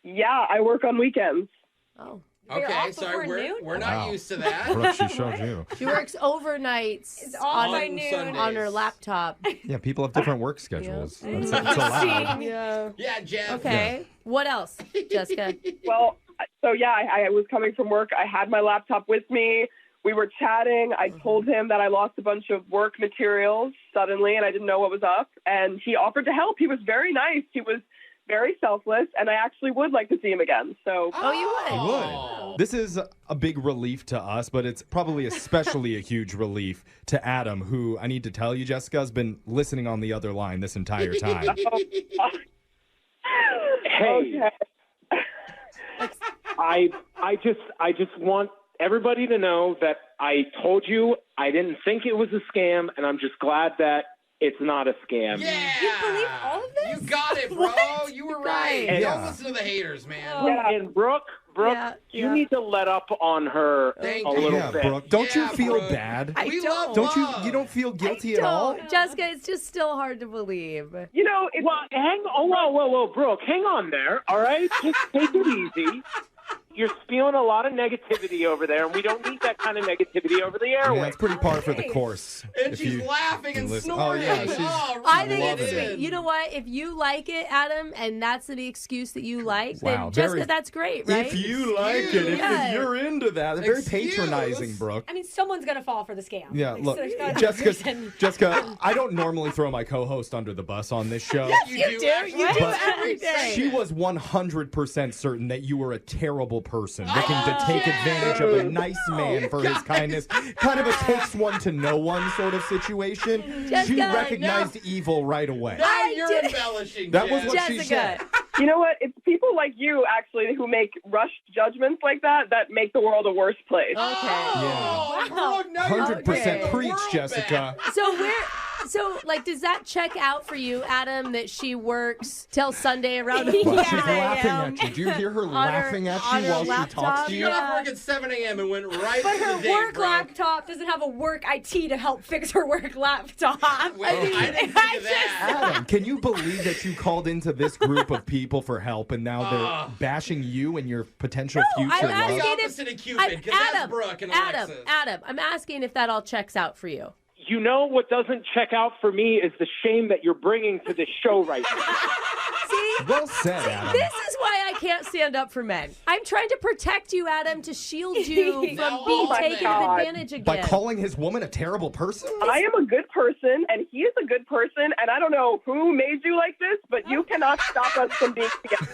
Yeah, I work on weekends. Oh. Okay, sorry, we're not used to that. Brooke, she showed you. She works overnights by noon. on her laptop. Yeah, people have different work schedules. That's allowed. Yeah, Jeff. Okay. Yeah. What else, Jessica? Well, so yeah, I was coming from work. I had my laptop with me. We were chatting. I told him that I lost a bunch of work materials suddenly, and I didn't know what was up. And he offered to help. He was very nice. He was very selfless, and I actually would like to see him again. So, you would. You would. This is a big relief to us, but it's probably especially a huge relief to Adam, who I need to tell you, Jessica, has been listening on the other line this entire time. Hey, I just want everybody to know that I told you I didn't think it was a scam, and I'm just glad that it's not a scam. Yeah. You believe all of this? You got it, bro. You were right. And Don't listen to the haters, man. And Brooke, you need to let up on her a little bit. Brooke, don't you feel bad? We love Don't you don't feel guilty at all? Jessica, it's just still hard to believe. You know, whoa, Brooke, hang on there, all right? Just take it easy. You're spewing a lot of negativity over there, and we don't need that kind of negativity over the airwaves. Yeah, it's pretty par for the course. And she's laughing and snoring. Oh, yeah, she's I think it's loving sweet. You know what? If you like it, Adam, and that's the excuse that you like, Wow, then Jessica, that's great, right? If you like it, if you're into that. They're very patronizing, Brooke. I mean, someone's going to fall for the scam. Yeah, Like, look, so there's gotta be a reason. Jessica, I don't normally throw my co-host under the bus on this show. Yes, you do. You do every day. She was 100% certain that you were a terrible person looking to take advantage of a nice man for his kindness. Kind of a takes one to know one sort of situation. Jessica, she recognized evil right away. Now you're embellishing. That was what she said. You know what? It's people like you, actually, who make rushed judgments like that make the world a worse place. Okay. Wow. 100% preach, Jessica. So, like, does that check out for you, Adam, that she works till Sunday around Well, 4 she's laughing a.m.? at you. Do you hear her laughing at you while she talks to She you? got off work at 7 a.m. and went right But to her the date, work bro. laptop doesn't have a work IT to help fix her work laptop. Wait, I didn't think of that. Adam, can you believe that you called into this group of people for help and now they're bashing you and your potential future I'm love? asking The opposite of Cupid, 'cause that's Brooke and Alexis. Adam, I'm asking if that all checks out for you. You know what doesn't check out for me is the shame that you're bringing to this show right now. See? Well said, Adam. This is why I can't stand up for men. I'm trying to protect you, Adam, to shield you from being taken advantage again. By calling his woman a terrible person? I am a good person, and he is a good person, and I don't know who made you like this, but you cannot stop us from being together.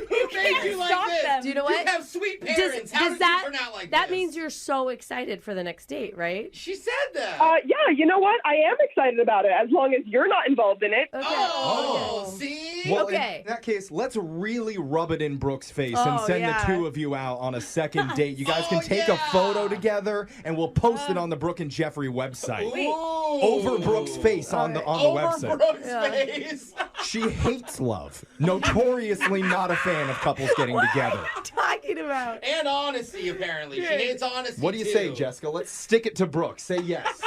Who made you like this? Do you know what? You have sweet parents. How did that you turn out like that this? means you're so excited for the next date, right? She said that. Yeah, you know what? I am excited about it, as long as you're not involved in it. Okay. Oh, see? Well, Okay. in that case, let's really rub it in Brooke's face and send the two of you out on a second date. You guys can take a photo together, and we'll post it on the Brooke and Jeffrey website. Over Brooke's face on the website. Brooke's face. She hates love. Notoriously not a fan of couples getting together. Talking about. And honesty, apparently. She hates honesty, What do you say, Jessica? Let's stick it to Brooke. Say yes.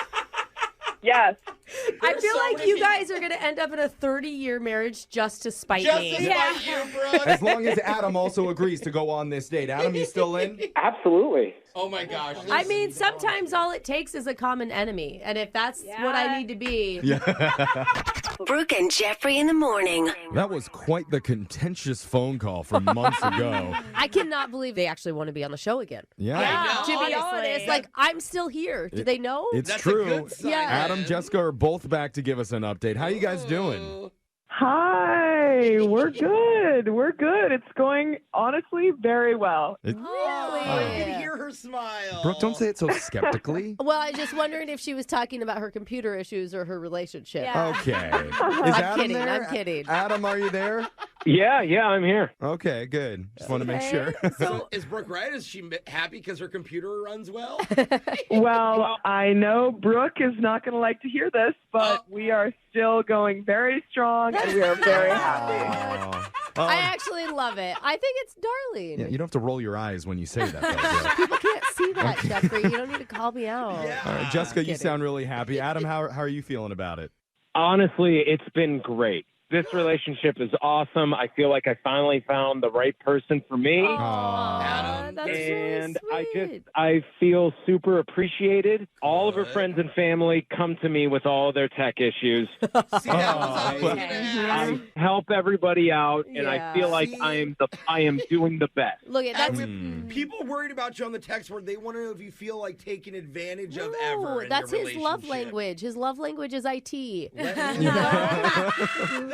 Yes. I feel like you guys are going to end up in a 30-year marriage just to spite me. Just to spite you, Brooke. As long as Adam also agrees to go on this date. Adam, you still in? Absolutely. Oh, my gosh. I mean, sometimes all it takes is a common enemy. And if that's what I need to be. Brooke and Jeffrey in the morning. That was quite the contentious phone call from months ago. I cannot believe they actually want to be on the show again. Yeah. To be honest, like, I'm still here. Do they know? It's That's true. a good sign, Adam, man. Jessica are both back to give us an update. How you guys doing? Hi, we're good. good. We're good. It's going, honestly, very well. Really? I can hear her smile. Brooke, don't say it so skeptically. Well, I just wondering if she was talking about her computer issues or her relationship. Okay. Is I'm Adam kidding. there? I'm kidding. Adam, are you there? Yeah, I'm here. Okay, good. Just want to make sure. So is Brooke right? Is she happy because her computer runs well? Well, I know Brooke is not going to like to hear this, but we are still going very strong, and we are very happy. I actually love it. I think it's darling. Yeah, you don't have to roll your eyes when you say that, though. Brooke. People can't see that, Jeffrey. You don't need to call me out. All right, Jessica, you sound really happy. Adam, how are you feeling about it? Honestly, it's been great. This relationship is awesome. I feel like I finally found the right person for me. Adam, that's and really sweet. I feel super appreciated. All of her friends and family come to me with all their tech issues. I help everybody out, and I feel like I am doing the best. Look at that. People worried about you on the text board. They want to know if you feel like taken advantage of ever. In That's your his love relationship. language. His love language is IT.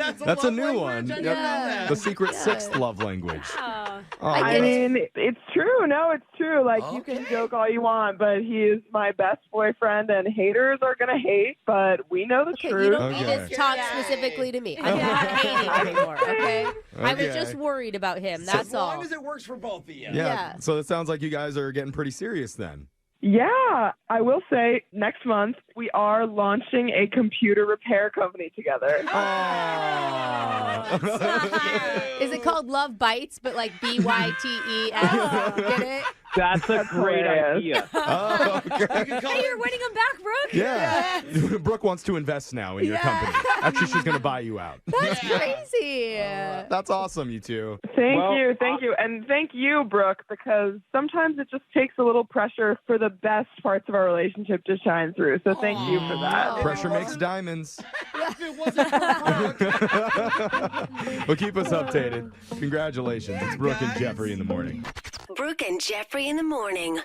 That's a new one. I didn't know that. The secret sixth love language. I mean, it's true. No, it's true. Like, you can joke all you want, but he is my best boyfriend, and haters are going to hate, but we know the truth. You don't need to talk specifically to me. I'm not hating anymore, okay? I was just worried about him. That's as all. long as it works for both of you. Yeah. So it sounds like you guys are getting pretty serious then. Yeah, I will say next month we are launching a computer repair company together. Is it called Love Bites, but like BYTES? Get it? That's a great idea. Oh, okay. Hey, you're winning them back, Brooke. Yeah. Brooke wants to invest now in your company. Actually, she's going to buy you out. That's crazy. That's awesome, you two. Thank you. And thank you, Brooke, because sometimes it just takes a little pressure for the best parts of our relationship to shine through. So thank you for that. Pressure makes diamonds. If it wasn't for Brooke. Well, keep us updated. Congratulations. It's Brooke and Jeffrey in the morning. Brooke and Jeffrey in the morning.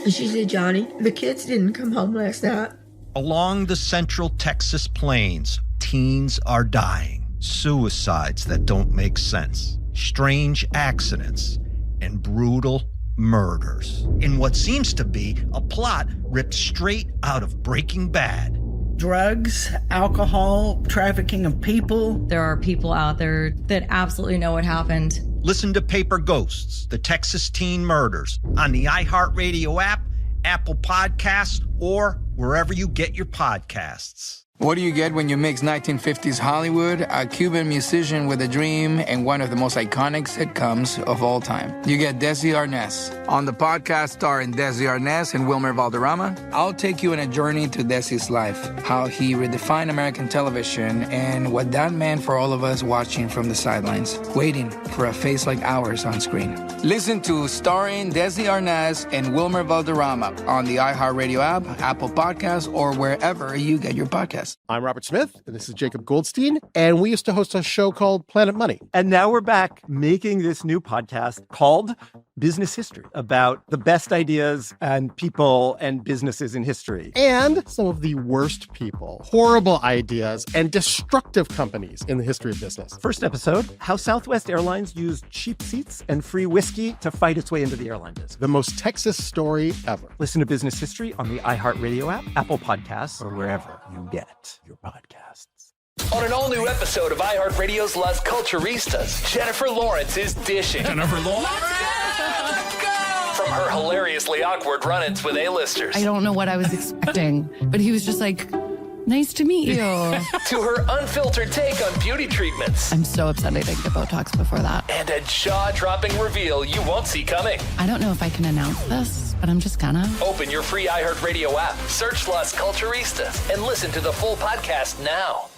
She said, Johnny, the kids didn't come home last night. Along the central Texas plains, teens are dying. Suicides that don't make sense. Strange accidents and brutal murders. In what seems to be a plot ripped straight out of Breaking Bad. Drugs, alcohol, trafficking of people. There are people out there that absolutely know what happened. Listen to Paper Ghosts, the Texas Teen Murders, on the iHeartRadio app, Apple Podcasts, or wherever you get your podcasts. What do you get when you mix 1950s Hollywood, a Cuban musician with a dream, and one of the most iconic sitcoms of all time? You get Desi Arnaz. On the podcast starring Desi Arnaz and Wilmer Valderrama, I'll take you on a journey to Desi's life, how he redefined American television, and what that meant for all of us watching from the sidelines, waiting for a face like ours on screen. Listen to Starring Desi Arnaz and Wilmer Valderrama on the iHeartRadio app, Apple Podcasts, or wherever you get your podcasts. I'm Robert Smith, and this is Jacob Goldstein, and we used to host a show called Planet Money. And now we're back making this new podcast called Business History, about the best ideas and people and businesses in history. And some of the worst people, horrible ideas, and destructive companies in the history of business. First episode, how Southwest Airlines used cheap seats and free whiskey to fight its way into the airline business. The most Texas story ever. Listen to Business History on the iHeartRadio app, Apple Podcasts, or wherever you get your podcasts. On an all-new episode of iHeartRadio's Las Culturistas, Jennifer Lawrence is dishing. Jennifer Lawrence? From her hilariously awkward run-ins with A-listers. I don't know what I was expecting, but he was just like, nice to meet you. To her unfiltered take on beauty treatments. I'm so upset I didn't get Botox before that. And a jaw-dropping reveal you won't see coming. I don't know if I can announce this, but I'm just gonna. Open your free iHeartRadio app, search Las Culturistas, and listen to the full podcast now.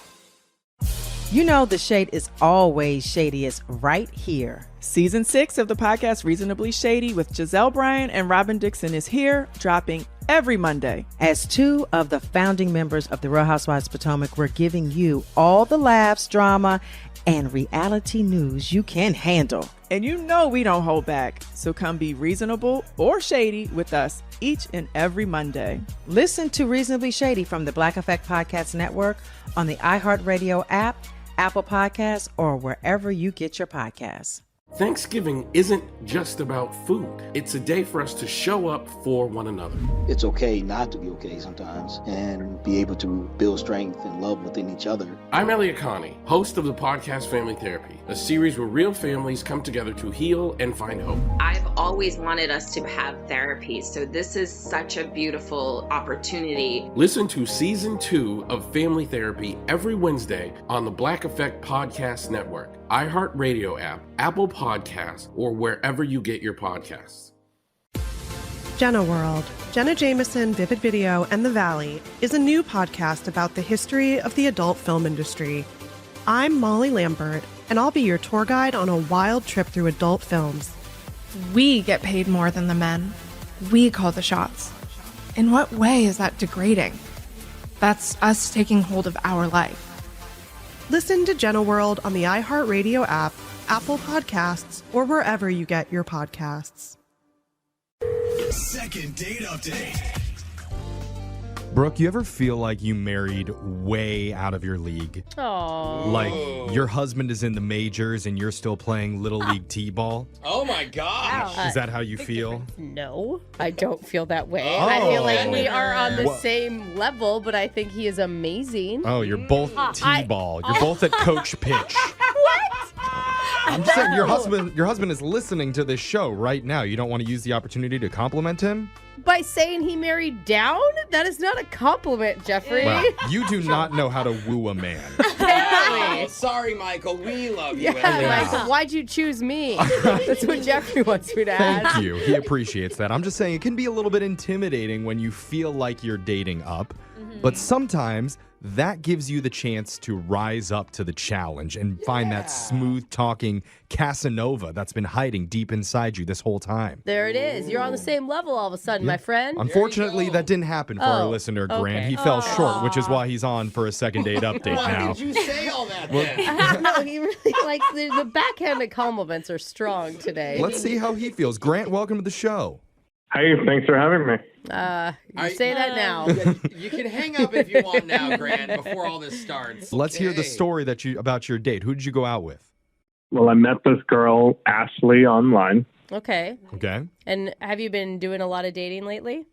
You know the shade is always shadiest right here. Season 6 of the podcast Reasonably Shady with Giselle Bryan and Robin Dixon is here, dropping every Monday. As two of the founding members of the Real Housewives of Potomac, we're giving you all the laughs, drama, and reality news you can handle. And you know we don't hold back, so come be reasonable or shady with us each and every Monday. Listen to Reasonably Shady from the Black Effect Podcast Network on the iHeartRadio app, Apple Podcasts, or wherever you get your podcasts. Thanksgiving isn't just about food. It's a day for us to show up for one another. It's okay not to be okay sometimes and be able to build strength and love within each other. I'm Elliot Connie, host of the podcast Family Therapy, a series where real families come together to heal and find hope. I've always wanted us to have therapy, so this is such a beautiful opportunity. Listen to Season 2 of Family Therapy every Wednesday on the Black Effect Podcast Network, iHeartRadio app, Apple Podcasts, or wherever you get your podcasts. Jenna World, Jenna Jameson, Vivid Video, and The Valley is a new podcast about the history of the adult film industry. I'm Molly Lambert, and I'll be your tour guide on a wild trip through adult films. We get paid more than the men. We call the shots. In what way is that degrading? That's us taking hold of our life. Listen to Jenna World on the iHeartRadio app, Apple Podcasts, or wherever you get your podcasts. Second date update. Brooke, you ever feel like you married way out of your league? Oh. Like your husband is in the majors and you're still playing Little League T-ball? Oh my gosh. Is that how you feel? No, I don't feel that way. Oh. I feel like we are on the What? same level, but I think he is amazing. Oh, you're both T-ball. You're both at coach pitch. I'm just saying your husband is listening to this show right now. You don't want to use the opportunity to compliment him? By saying he married down? That is not a compliment, Jeffrey. Well, you do not know how to woo a man. Oh, sorry, Michael. We love you. Yeah, Michael, why'd you choose me? That's what Jeffrey wants me to add. Thank you. He appreciates that. I'm just saying it can be a little bit intimidating when you feel like you're dating up, but sometimes that gives you the chance to rise up to the challenge and find that smooth-talking Casanova that's been hiding deep inside you this whole time. There it is. You're on the same level all of a sudden, my friend. Unfortunately, that didn't happen for our listener, Grant. He fell short, which is why he's on for a second date update now. Why did you say all that then? No, he really likes the backhanded compliments are strong today. Let's see how he feels. Grant, welcome to the show. Hey, thanks for having me. You say that now. You can hang up if you want now, Grant, before all this starts. Let's hear the story about your date. Who did you go out with? Well, I met this girl, Ashley, online. Okay. Okay. And have you been doing a lot of dating lately?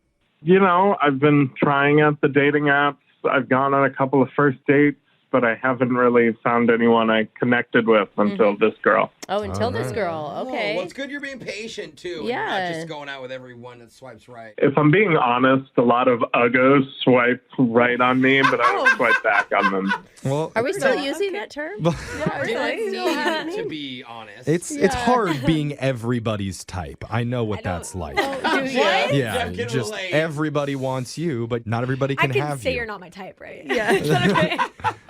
You know, I've been trying out the dating apps. I've gone on a couple of first dates, but I haven't really found anyone I connected with until this girl. Oh, until this girl. Okay. Well, it's good you're being patient, too. Yeah. And not just going out with everyone that swipes right. If I'm being honest, a lot of uggos swipe right on me, but I don't swipe back on them. Well, Are we still using that term? To be honest. It's hard being everybody's type. I know what that's like. Do you? Yeah, just everybody wants you, but not everybody can I can have say you. you're not my type, right? Yeah. Is that okay?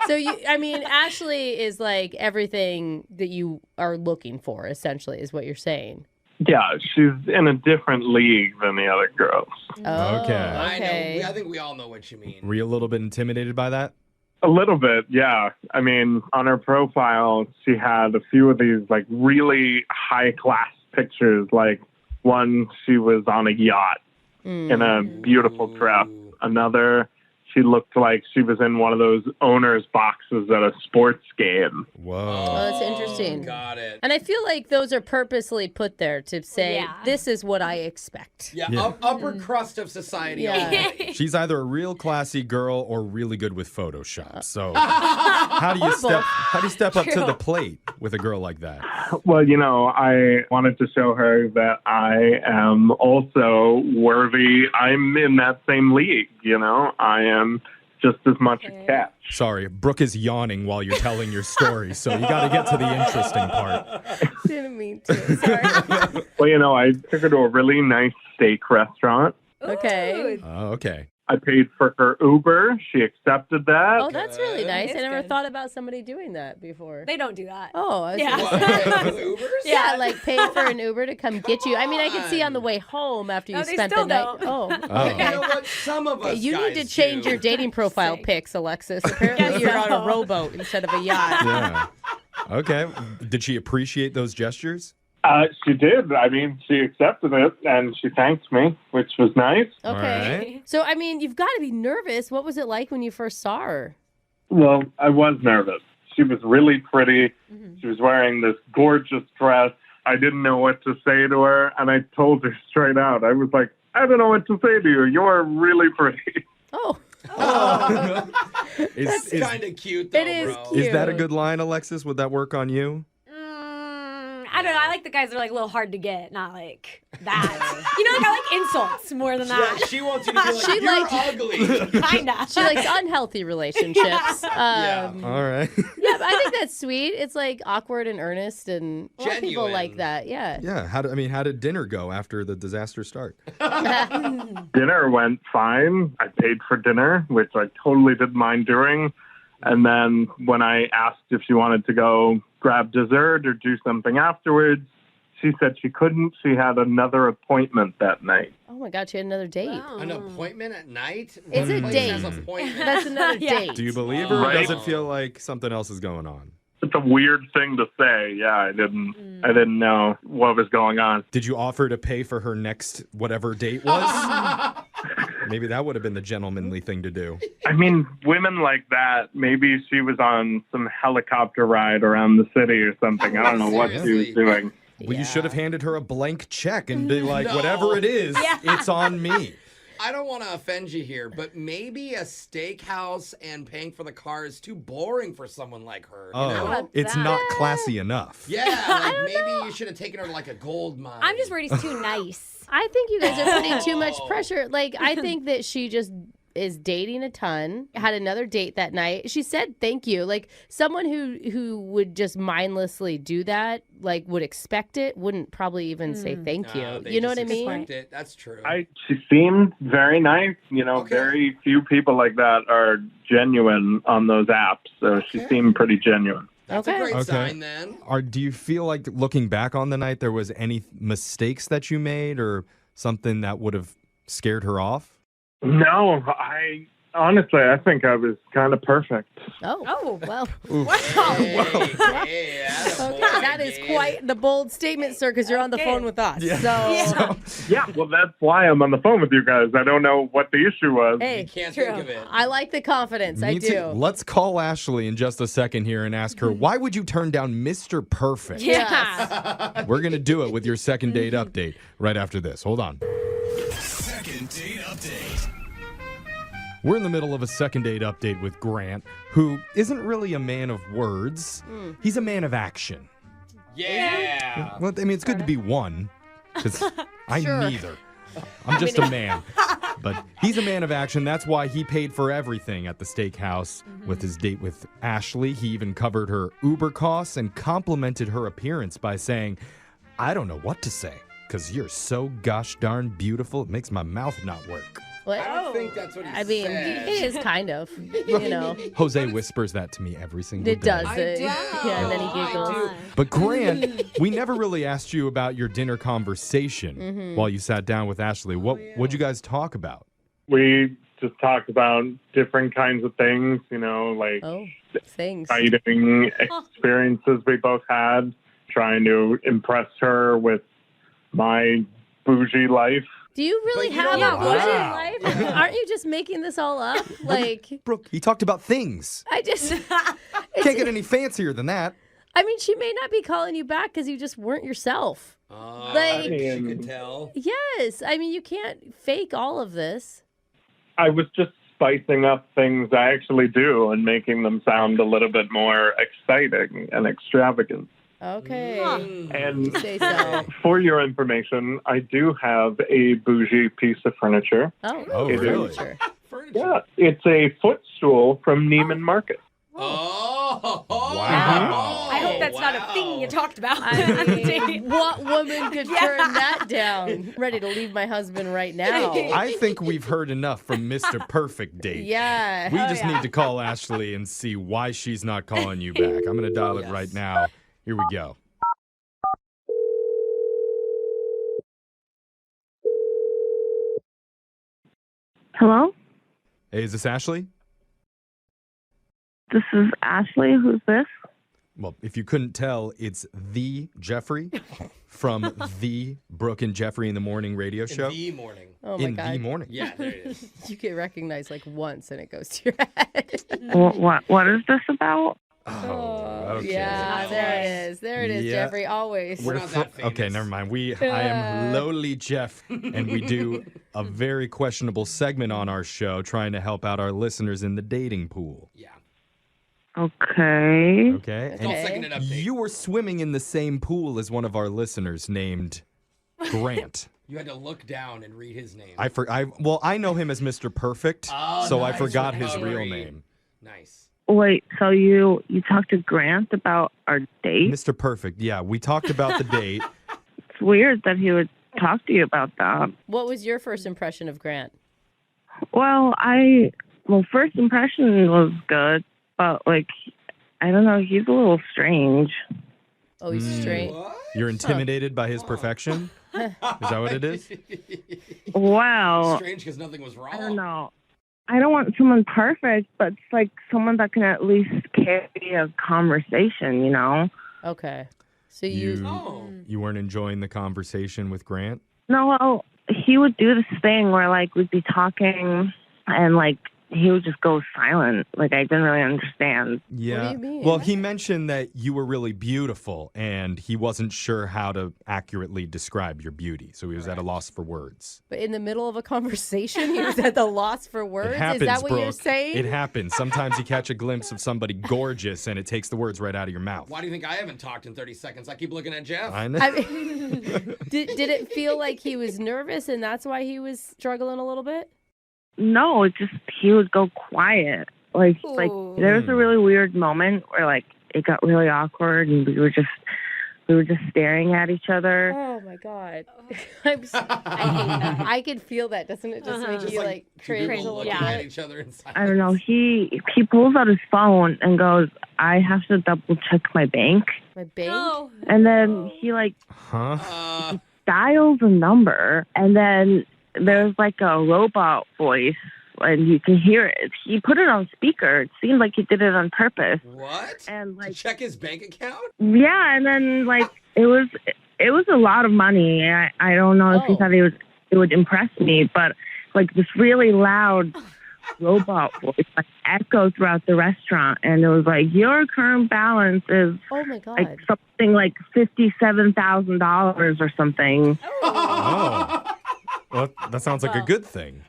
So, Ashley is like everything that you are looking for, essentially, is what you're saying. Yeah, she's in a different league than the other girls. Oh, Okay. I know. I think we all know what you mean. Were you a little bit intimidated by that? A little bit, yeah. I mean, on her profile, she had a few of these like really high-class pictures. Like one, she was on a yacht in a beautiful dress. Another, she looked like she was in one of those owner's boxes at a sports game. Whoa. Oh, that's interesting. Got it. And I feel like those are purposely put there to say, this is what I expect. Yeah. Upper crust of society. only. She's either a real classy girl or really good with Photoshop. So how do you step up to the plate with a girl like that? Well, you know, I wanted to show her that I am also worthy. I'm in that same league, you know. I am just as much a catch. Sorry, Brooke is yawning while you're telling your story, so you got to get to the interesting part. Didn't mean to. Sorry. Well, you know, I took her to a really nice steak restaurant. Okay. Oh, okay. I paid for her Uber. She accepted that. Oh, that's really nice. I That's never good. thought about somebody doing that before. They don't do that. Oh, I was Yeah. gonna say. Ubers? Yeah, like pay for an Uber to come get you. I mean, I could see on the way home after you No, they spent still the night. don't. Oh, Oh. You know what? Some of us you need to guys change do. your dating profile pics, Alexis. Apparently, Guess you're on so. a rowboat instead of a yacht. Yeah. Okay. Did she appreciate those gestures? She did. I mean, she accepted it, and she thanked me, which was nice. Okay. Right. So, I mean, you've got to be nervous. What was it like when you first saw her? Well, I was nervous. She was really pretty. She was wearing this gorgeous dress. I didn't know what to say to her, and I told her straight out. I was like, I don't know what to say to you. You're really pretty. Oh. That's kind of cute, though, It is bro. cute. Is that a good line, Alexis? Would that work on you? I don't know. I like the guys that are like a little hard to get, not like that. You know, like I like insults more than that. Yeah, she wants you to be like, She you're likes- ugly. Kinda. She likes unhealthy relationships. Yeah. All right. Yeah, but I think that's sweet. It's like awkward and earnest, and a lot of people Genuine. like that. Yeah. Yeah. How did dinner go after the disaster start? Dinner went fine. I paid for dinner, which I totally didn't mind doing. And then when I asked if she wanted to go grab dessert or do something afterwards, she said she couldn't. She had another appointment that night. Oh my God, she had another date. An appointment at night? It's a What date. place has appointment? That's another date. Do you believe her, or Right. does it feel like something else is going on? It's a weird thing to say. Yeah, I didn't know what was going on. Did you offer to pay for her next whatever date was? Maybe that would have been the gentlemanly thing to do. I mean, women like that, maybe she was on some helicopter ride around the city or something. I don't know what she was Seriously. doing. Well, you should have handed her a blank check and be like, No. whatever it is, it's on me. I don't want to offend you here, but maybe a steakhouse and paying for the car is too boring for someone like her. You know? Oh, it's not classy enough. Yeah, like maybe you should have taken her to like a gold mine. I'm just worried he's too nice. I think you guys are putting too much pressure. Like, I think that she just is dating a ton, had another date that night. She said thank you. Like, someone who would just mindlessly do that, like, would expect it, wouldn't probably even say thank you. They You know what just I mean? expect it. That's true. She seemed very nice. You know, very few people like that are genuine on those apps. So she seemed pretty genuine. That's a great sign then. Do you feel like looking back on the night there was any mistakes that you made or something that would have scared her off? No, honestly, I think I was kind of perfect. Oh, well. Hey, Okay, that is quite the bold statement, sir, because you're on the phone with us. So, Yeah, well, that's why I'm on the phone with you guys. I don't know what the issue was. hey, Can't true. think of it. I like the confidence. I Me do. too. Let's call Ashley in just a second here and ask her, why would you turn down Mr. Perfect? Yes. We're going to do it with your second date update right after this. Hold on. Second date update. We're in the middle of a second date update with Grant, who isn't really a man of words. He's a man of action. Yeah. Well, I mean, it's good to be one, because I'm Sure. neither. I'm just a man. But he's a man of action. That's why he paid for everything at the steakhouse with his date with Ashley. He even covered her Uber costs and complimented her appearance by saying, I don't know what to say, because you're so gosh darn beautiful, it makes my mouth not work. What? I don't think that's what he I mean, said. it is kind of, you know. Jose whispers that to me every single It day. does. I do. Yeah, and then he giggles. But Grant, we never really asked you about your dinner conversation while you sat down with Ashley. What'd you guys talk about? We just talked about different kinds of things, you know, like things. exciting experiences we both had, trying to impress her with my bougie life. Do you really But you have don't a bougie Wow. life? Aren't you just making this all up? Like, Brooke, he talked about things. I just. Can't get any fancier than that. I mean, she may not be calling you back because you just weren't yourself. Like, she could tell. Yes. I mean, you can't fake all of this. I was just spicing up things I actually do and making them sound a little bit more exciting and extravagant. Okay. And You say so. for your information, I do have a bougie piece of furniture. Oh, It is- furniture. Yeah, it's a footstool from Neiman Marcus. Oh, Wow. I hope that's not a thing you talked about. I mean, what woman could turn that down? Ready to leave my husband right now. I think we've heard enough from Mr. Perfect Date. Yeah. We just need to call Ashley and see why she's not calling you back. I'm going to dial it right now. Here we go. Hello? Hey, is this Ashley? This is Ashley. Who's this? Well, if you couldn't tell, it's the Jeffrey from the Brooke and Jeffrey in the Morning radio show. In the morning. Oh my in God. the morning. Yeah, there it is. You get recognized like once and it goes to your head. What is this about? Oh, okay. Yeah, there it is. There it is, Yeah. Jeffrey, always. We're not that famous. Okay, never mind. I am lowly Jeff, and we do a very questionable segment on our show trying to help out our listeners in the dating pool. Yeah. Okay. Okay. It's called Second Date Update. You were swimming in the same pool as one of our listeners named Grant. You had to look down and read his name. I know him as Mr. Perfect, so nice. I forgot his Recovery. real name. Nice. Wait, so you talked to Grant about our date? Mr. Perfect, yeah. We talked about the date. It's weird that he would talk to you about that. What was your first impression of Grant? Well, first impression was good, but I don't know, he's a little strange. Oh, he's straight. You're intimidated by his perfection? Is that what it is? Well, Strange because nothing was wrong. I don't know. I don't want someone perfect, but it's someone that can at least carry a conversation, you know? Okay. So you weren't enjoying the conversation with Grant? No, well, he would do this thing where we'd be talking and he would just go silent. I didn't really understand. Yeah. What do you mean? Well, he mentioned that you were really beautiful and he wasn't sure how to accurately describe your beauty. So he was at a loss for words. But in the middle of a conversation, he was at the loss for words? It happens, Is that what Brooke. you're saying? It happens. Sometimes you catch a glimpse of somebody gorgeous and it takes the words right out of your mouth. Why do you think I haven't talked in 30 seconds? I keep looking at Jeff. I know. Did it feel like he was nervous and that's why he was struggling a little bit? No, it just, he would go quiet. There was a really weird moment where it got really awkward and we were just staring at each other. Oh my God. I hate that. I could feel that. Doesn't it just make you cringe a little bit? At each other in silence. I don't know. He pulls out his phone and goes, I have to double check my bank. My bank? No. And then he he dials a number and then there's a robot voice and you can hear it. He put it on speaker. It seemed like he did it on purpose. What? And to check his bank account? Yeah, and then it was a lot of money. I don't know if he thought it would impress me, but this really loud robot voice echoed throughout the restaurant, and it was your current balance is oh my God, something like $57,000 or something. Oh. Well, that sounds like a good thing.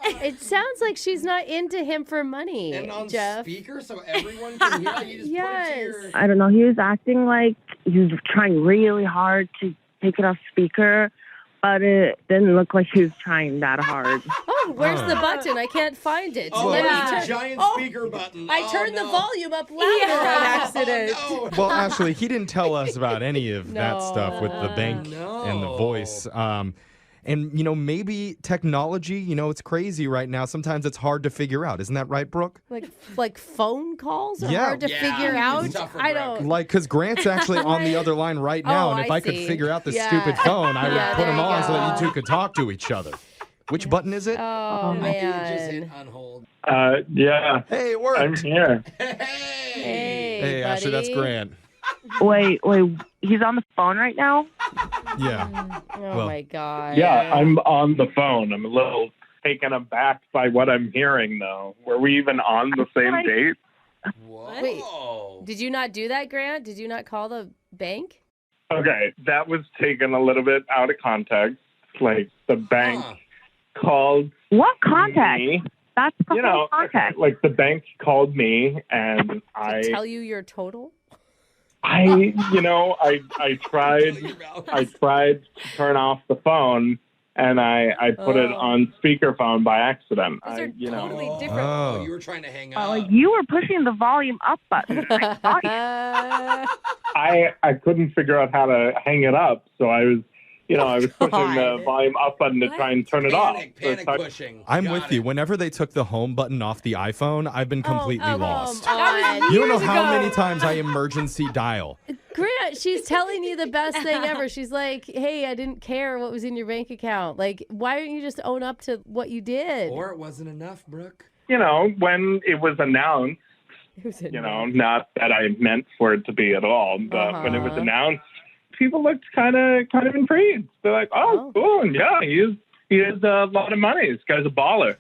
It sounds like she's not into him for money, And on Jeff. speaker so everyone can hear. You just Yes. put it to your... I don't know. He was acting like he was trying really hard to take it off speaker, but it didn't look like he was trying that hard. Oh, where's the button? I can't find it. Oh, Let me there's a turn- giant speaker button. I turned the volume up louder on accident. Well, actually, he didn't tell us about any of that stuff with the bank and the voice. And, maybe technology, it's crazy right now. Sometimes it's hard to figure out. Isn't that right, Brooke? Like phone calls are Yeah. hard to figure out? I don't. Because Grant's actually on the other line right now. Oh, And if I I could see. figure out this Yeah. stupid phone, I would Yeah, put there them you on so that go. you two could talk to each other. Which button is it? Oh, I think you just hit man. on hold. Yeah. Hey, it worked. I'm here. Hey, Ashley, that's buddy. Grant. Wait, he's on the phone right now? Yeah. Oh, my God. Yeah, I'm on the phone. I'm a little taken aback by what I'm hearing, though. Were we even on the same date? Whoa. Wait, did you not do that, Grant? Did you not call the bank? Okay, that was taken a little bit out of context. The bank called What contact? me. That's the whole contact. The bank called me, and I Tell you your total? I tried to turn off the phone and I put it on speakerphone by accident. Those are totally different. Oh, you were trying to hang up. You were pushing the volume up button. I couldn't figure out how to hang it up, so I was pushing the volume up button to try and turn it off. Panic pushing. I'm with you. Whenever they took the home button off the iPhone, I've been completely lost. on. You don't know how many times I emergency dial. Grant, she's telling you the best thing ever. She's like, hey, I didn't care what was in your bank account. Why don't you just own up to what you did? Or it wasn't enough, Brooke. When it was announced, not that I meant for it to be at all, but when it was announced, people looked kind of intrigued. They're like, oh, cool. And yeah, he has a lot of money. This guy's a baller.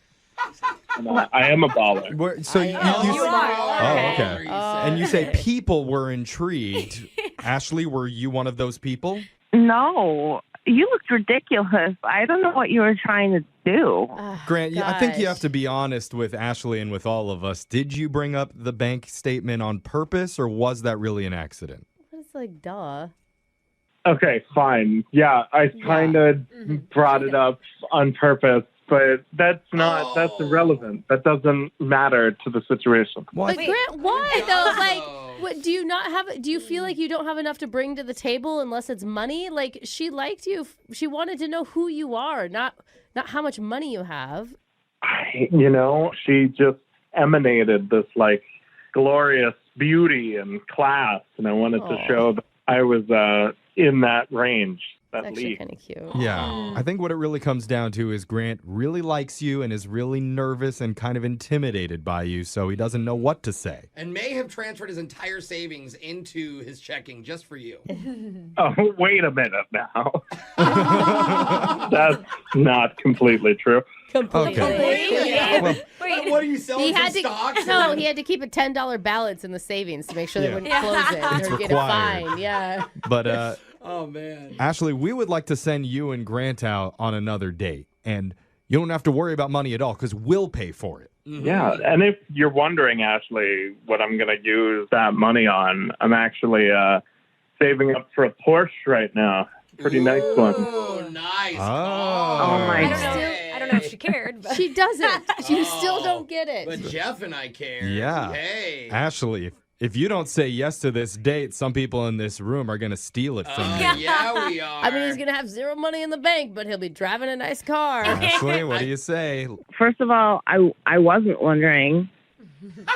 I am a baller. So you are. Oh, okay. And you say people were intrigued. Ashley, were you one of those people? No, you looked ridiculous. I don't know what you were trying to do. Grant, I think you have to be honest with Ashley and with all of us. Did you bring up the bank statement on purpose, or was that really an accident? It's like, duh. Okay, fine. Yeah, I kind of brought it up on purpose, but that's irrelevant. That doesn't matter to the situation. But Grant, why though? Like, what, do you feel like you don't have enough to bring to the table unless it's money? Like, she liked you. She wanted to know who you are, not how much money you have. She just emanated this like glorious beauty and class, and I wanted to show that I was in that range. That actually league. Kind of cute. Yeah. I think what it really comes down to is Grant really likes you and is really nervous and kind of intimidated by you, so he doesn't know what to say. And may have transferred his entire savings into his checking just for you. Oh, wait a minute now. That's not completely true. Completely. Well, what are you selling? Stocks? No, he had to keep a $10 balance in the savings to make sure they wouldn't close it It's or get a required. fine. Yeah. But oh man, Ashley, we would like to send you and Grant out on another date, and you don't have to worry about money at all because we'll pay for it. Yeah, and if you're wondering, Ashley, what I'm going to use that money on, I'm actually saving up for a Porsche right now. Pretty nice one. Oh, nice. Oh my I don't know if she cared. But. She doesn't. You still don't get it. But Jeff and I care. Yeah. Hey. Ashley, if you don't say yes to this date, some people in this room are going to steal it from you. Yeah, we are. I mean, he's going to have zero money in the bank, but he'll be driving a nice car. Ashley, what do you say? First of all, I wasn't wondering.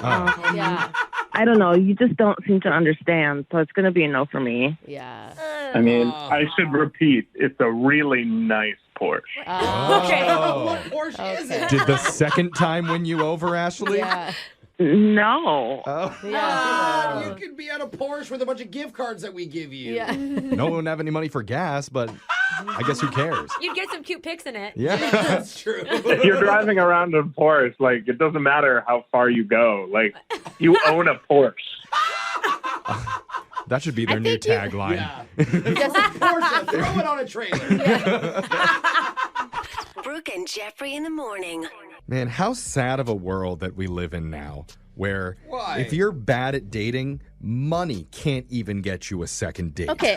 Yeah. I don't know. You just don't seem to understand, so it's going to be a no for me. Yeah. I mean, I should repeat, it's a really nice Porsche. What Porsche is it? Did the second time win you over, Ashley? Yeah. No. Oh. Yeah. You could be at a Porsche with a bunch of gift cards that we give you. Yeah. No one would have any money for gas, but I guess who cares? You'd get some cute pics in it. Yeah. That's true. If you're driving around a Porsche, like, it doesn't matter how far you go. Like, you own a Porsche. That should be their new tagline. Yeah. Just a Porsche, throw it on a trailer. Brooke and Jeffrey in the morning. Man, how sad of a world that we live in now, where Why? if you're bad at dating, money can't even get you a second date. Okay.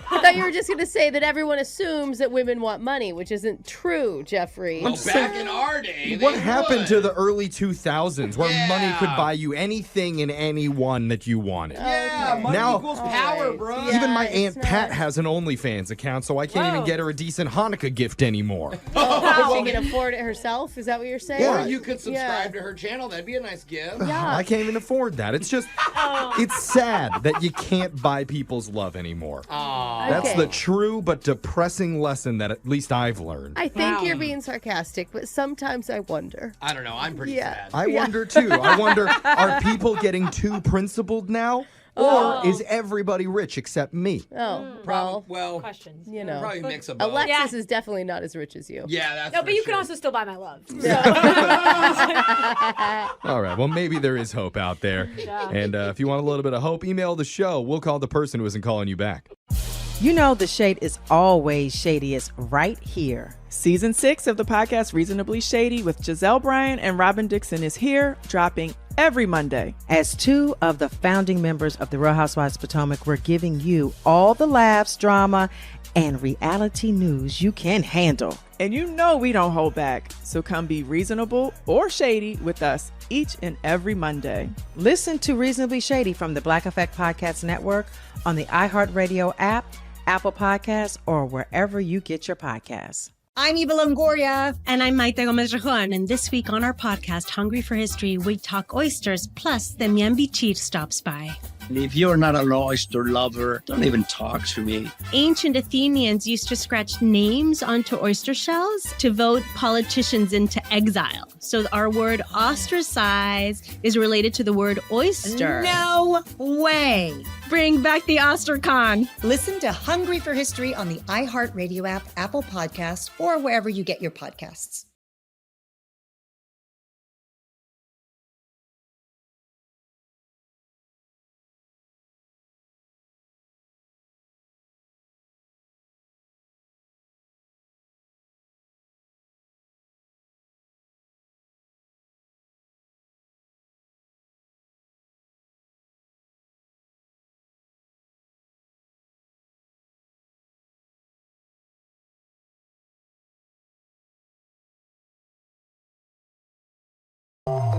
I thought you were just going to say that everyone assumes that women want money, which isn't true, Jeffrey. Well, back in our day, What they happened would. to the early 2000s where money could buy you anything and anyone that you wanted? Yeah, money Now- equals power, bro. Even my Aunt Pat has an OnlyFans account, so I can't even get her a decent Hanukkah gift anymore. She can afford it herself? Is that what you're saying? Yeah. Or you could subscribe to her channel. That'd be a nice gift. I can't even afford that. It's just, it's sad that you can't buy people's love anymore. That's Okay. the true but depressing lesson that at least I've learned. I think you're being sarcastic, but sometimes I wonder. I don't know. I'm pretty sad. I wonder too. I wonder, are people getting too principled now? Or is everybody rich except me? Well, questions. You know, probably a mix of both. Alexis is definitely not as rich as you. Yeah, that's No, for but you sure. can also still buy my love. All right. Well, maybe there is hope out there. Yeah. And if you want a little bit of hope, email the show. We'll call the person who isn't calling you back. You know the shade is always shadiest right here. Season 6 of the podcast Reasonably Shady with Giselle Bryan and Robin Dixon is here, dropping every Monday. As two of the founding members of the Real Housewives of Potomac, we're giving you all the laughs, drama, and reality news you can handle. And you know we don't hold back. So come be reasonable or shady with us each and every Monday. Listen to Reasonably Shady from the Black Effect Podcast Network on the iHeartRadio app, Apple Podcasts, or wherever you get your podcasts. I'm Eva Longoria. And I'm Maite Gomez-Rejon. And this week on our podcast, Hungry for History, we talk oysters, plus the Miambichir stops by. If you're not an oyster lover, don't even talk to me. Ancient Athenians used to scratch names onto oyster shells to vote politicians into exile. So our word ostracize is related to the word oyster. No way. Bring back the Ostercon. Listen to Hungry for History on the iHeartRadio app, Apple Podcasts, or wherever you get your podcasts.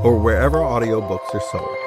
or wherever audiobooks are sold.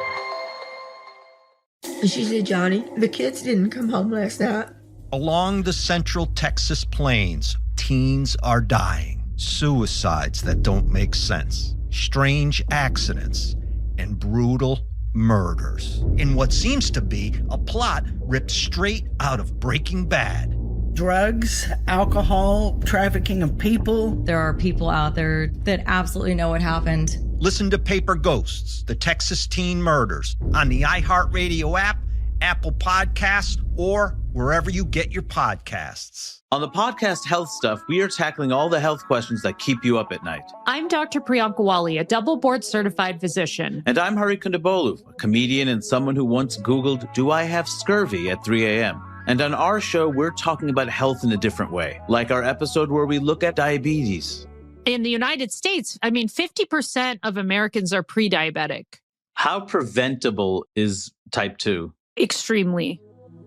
She said, Johnny, the kids didn't come home last night. Along the central Texas plains, teens are dying. Suicides that don't make sense. Strange accidents and brutal murders. In what seems to be a plot ripped straight out of Breaking Bad. Drugs, alcohol, trafficking of people. There are people out there that absolutely know what happened. Listen to Paper Ghosts, the Texas Teen Murders, on the iHeartRadio app, Apple Podcasts, or wherever you get your podcasts. On the podcast Health Stuff, we are tackling all the health questions that keep you up at night. I'm Dr. Priyanka Wali, a double board certified physician. And I'm Hari Kondabolu, a comedian and someone who once Googled, "Do I have scurvy?" at 3 a.m. And on our show, we're talking about health in a different way, like our episode where we look at diabetes. In the United States, 50% of Americans are pre-diabetic. How preventable is type 2? Extremely.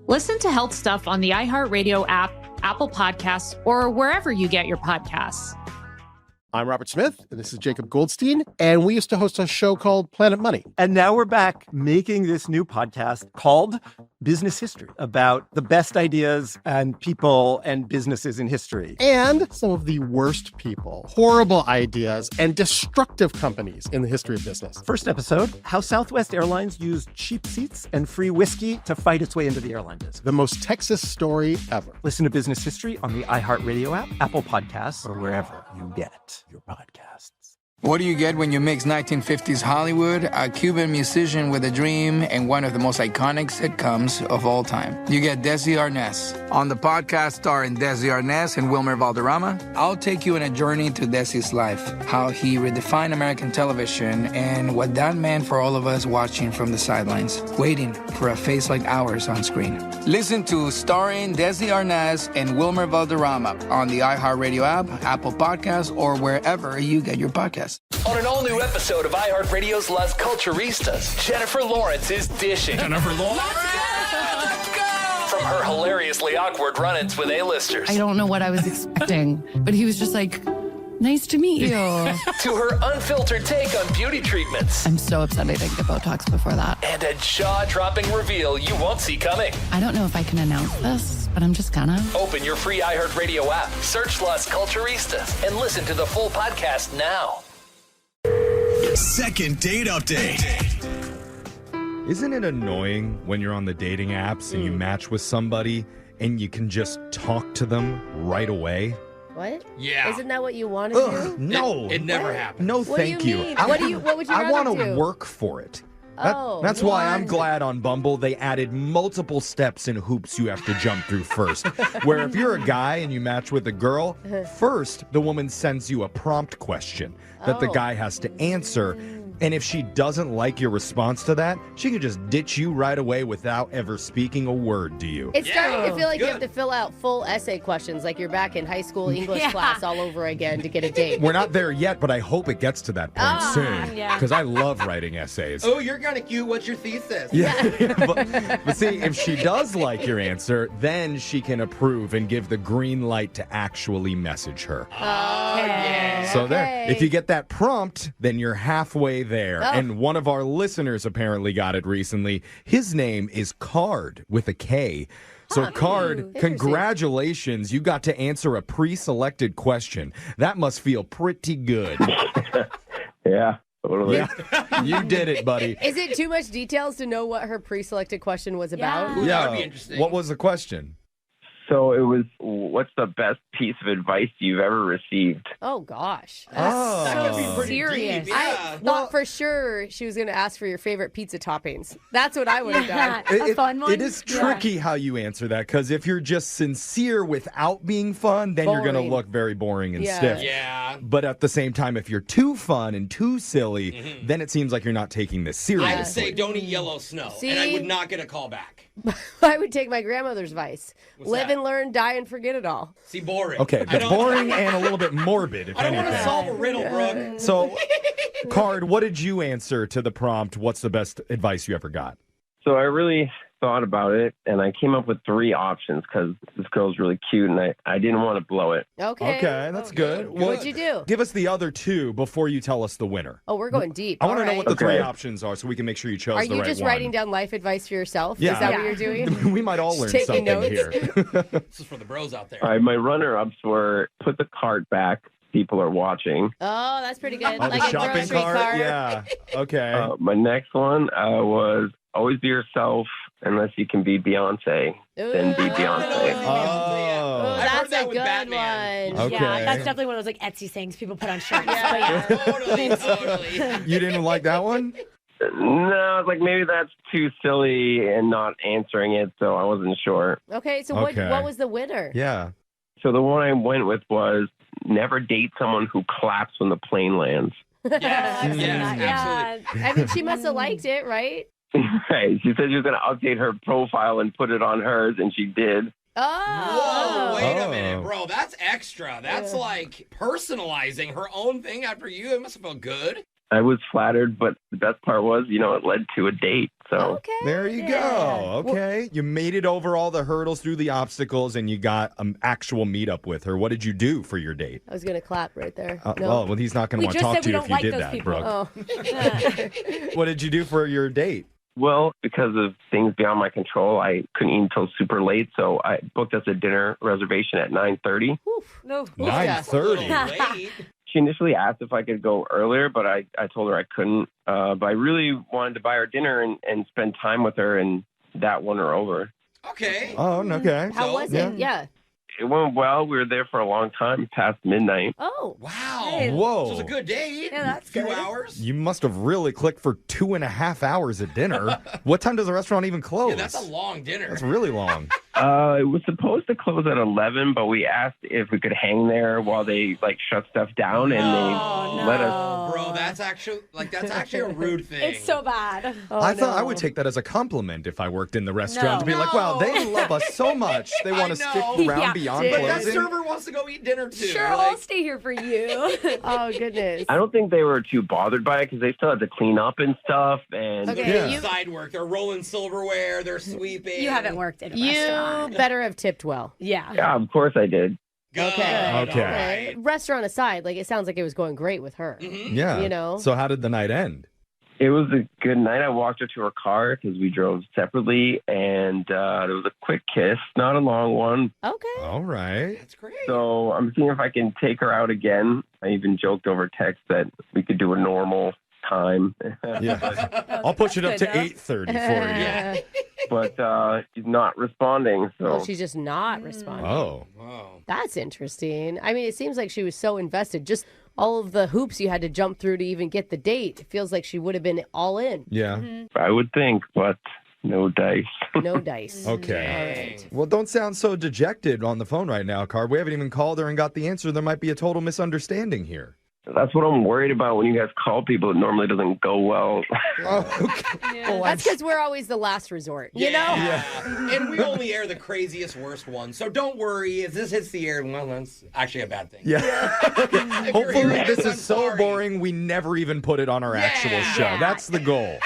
Listen to Health Stuff on the iHeartRadio app, Apple Podcasts, or wherever you get your podcasts. I'm Robert Smith, and this is Jacob Goldstein, and we used to host a show called Planet Money. And now we're back making this new podcast called Business History, about the best ideas and people and businesses in history. And some of the worst people, horrible ideas, and destructive companies in the history of business. First episode, how Southwest Airlines used cheap seats and free whiskey to fight its way into the airline business. The most Texas story ever. Listen to Business History on the iHeartRadio app, Apple Podcasts, or wherever you get your podcasts. What do you get when you mix 1950s Hollywood, a Cuban musician with a dream, and one of the most iconic sitcoms of all time? You get Desi Arnaz. On the podcast starring Desi Arnaz and Wilmer Valderrama, I'll take you on a journey to Desi's life, how he redefined American television, and what that meant for all of us watching from the sidelines, waiting for a face like ours on screen. Listen to Starring Desi Arnaz and Wilmer Valderrama on the iHeartRadio app, Apple Podcasts, or wherever you get your podcasts. On an all-new episode of iHeartRadio's Las Culturistas, Jennifer Lawrence is dishing. Jennifer Lawrence? From her hilariously awkward run-ins with A-listers. I don't know what I was expecting, but he was just like, nice to meet you. To her unfiltered take on beauty treatments. I'm so upset I didn't get Botox before that. And a jaw-dropping reveal you won't see coming. I don't know if I can announce this, but I'm just gonna. Open your free iHeartRadio app, search Las Culturistas, and listen to the full podcast now. Second date update. Isn't it annoying when you're on the dating apps and you match with somebody and you can just talk to them right away? What? Yeah. Isn't that what you want to do? No. It never happened. No, What thank do you you. mean? What would you I rather want to do? work for it. That's What? why I'm glad on Bumble they added multiple steps and hoops you have to jump through first. Where if you're a guy and you match with a girl, first the woman sends you a prompt question that the guy has to answer. And if she doesn't like your response to that, she can just ditch you right away without ever speaking a word to you. It's starting to feel like you have to fill out full essay questions, like you're back in high school English class all over again to get a date. We're not there yet, but I hope it gets to that point soon. yeah. Because I love writing essays. Oh, you're kind of cute. What's your thesis? Yeah. but see, if she does like your answer, then she can approve and give the green light to actually message her. Oh, yeah. So there, if you get that prompt, then you're halfway there. Oh. And one of our listeners apparently got it recently. His name is Card with a K. So Card, congratulations. You got to answer a pre-selected question. That must feel pretty good. Yeah. Totally. Yeah. You did it, buddy. Is it too much details to know what her pre-selected question was about? Ooh, Yeah. that would be interesting. What was the question? So it was, what's the best piece of advice you've ever received? Oh, gosh. That could be pretty serious. deep, I thought for sure she was going to ask for your favorite pizza toppings. That's what I would have done. A fun one? It is tricky how you answer that, because if you're just sincere without being fun, then you're going to Boring. look very boring and Yeah. stiff. Yeah. But at the same time, if you're too fun and too silly, then it seems like you're not taking this seriously. I would say don't eat yellow snow, and I See? would not get a call back. I would take my grandmother's advice. Live and learn, die and forget it all. See, boring. Okay, but boring and a little bit morbid, if I don't anything. want to solve a riddle, Brooke. So, Card, what did you answer to the prompt? What's the best advice you ever got? So I really thought about it, and I came up with 3 options because this girl's really cute, and I didn't want to blow it. Okay. Okay, that's good. What'd you do? Give us the other 2 before you tell us the winner. Oh, we're going deep. I want to know what the 3 Okay. options are so we can make sure you chose Are the right you one. just writing down life advice for yourself? Yeah. Is that what you're doing? We might all learn Taking something notes? here. This is for the bros out there. All right, my runner-ups were put the cart back. People are watching. Oh, that's pretty good. Oh, like the a shopping grocery cart? Yeah. Okay. My next one was always be yourself unless you can be Beyonce. Then be Beyonce. Oh. That's a good Batman. one. Okay. Yeah, that's definitely one of those like Etsy sayings people put on shirts. Yeah. But yeah. Totally. You didn't like that one? No, it's like maybe that's too silly and not answering it, so I wasn't sure. Okay, so Okay. what was the winner? Yeah. So the one I went with was never date someone who claps when the plane lands. Yes, absolutely. I mean, she must have liked it, right? Right. She said she was going to update her profile and put it on hers, and she did. Oh. Whoa, wait a Oh. minute, bro. That's extra. That's like personalizing her own thing after you. It must have felt good. I was flattered, but the best part was, it led to a date. So Okay. There you go. Okay. You made it over all the hurdles through the obstacles and you got an actual meetup with her. What did you do for your date? I was going to clap right there. No. Oh, well, he's not going to We want to just talk said to we you don't if you like did those that, people. Brooke. Oh. What did you do for your date? Well, because of things beyond my control, I couldn't eat until super late, so I booked us a dinner reservation at 9:30. No. 9:30. Late. She initially asked if I could go earlier, but I told her I couldn't. But I really wanted to buy her dinner and spend time with her, and that won her over. Okay. Oh, okay. How So- was it? Yeah. It went well. We were there for a long time, past midnight. Oh. Wow. Hey. Whoa. So it was a good date. Yeah, that's a few good. hours. You must have really clicked for 2.5 hours at dinner. What time does the restaurant even close? Yeah, that's a long dinner. That's really long. It was supposed to close at 11, but we asked if we could hang there while they shut stuff down, and they let us. Bro, that's actually a rude thing. It's so bad. Oh, I thought I no. would take that as a compliment if I worked in the restaurant No. to be like, wow, they love us so much. They want to stick know. around Yeah, beyond dude. But that closing. server wants to go eat dinner too. Sure, Like, I'll stay here for you. Oh, goodness. I don't think they were too bothered by it because they still had to clean up and stuff. And Okay, they're you- side work. They're rolling silverware. They're sweeping. You haven't worked in a You restaurant. better have tipped well. Yeah. yeah, of course I did. Good. Okay. Okay. All right. Restaurant aside, it sounds like it was going great with her. Mhm. Yeah. You know? So how did the night end? It was a good night. I walked her to her car because we drove separately, and it was a quick kiss, not a long one. Okay. All right. That's great. So I'm seeing if I can take her out again. I even joked over text that we could do a normal time. Yeah. I'll push it up to 8:30 for you. Yeah. But she's not responding. So Oh, she's just not responding. Oh. Wow. That's interesting. I mean, it seems like she was so invested. Just all of the hoops you had to jump through to even get the date. It feels like she would have been all in. Yeah. I would think, but no dice. No dice. Okay. All right. Well, don't sound so dejected on the phone right now, Carb. We haven't even called her and got the answer. There might be a total misunderstanding here. That's what I'm worried about when you guys call people. It normally doesn't go well. Oh, okay. Oh, That's because we're always the last resort. You know? Yeah. And we only air the craziest, worst ones. So don't worry. If this hits the air, well, that's actually a bad thing. Yeah. If you're Hopefully hearing this I'm is so sorry. boring we never even put it on our actual show. Yeah. That's the goal.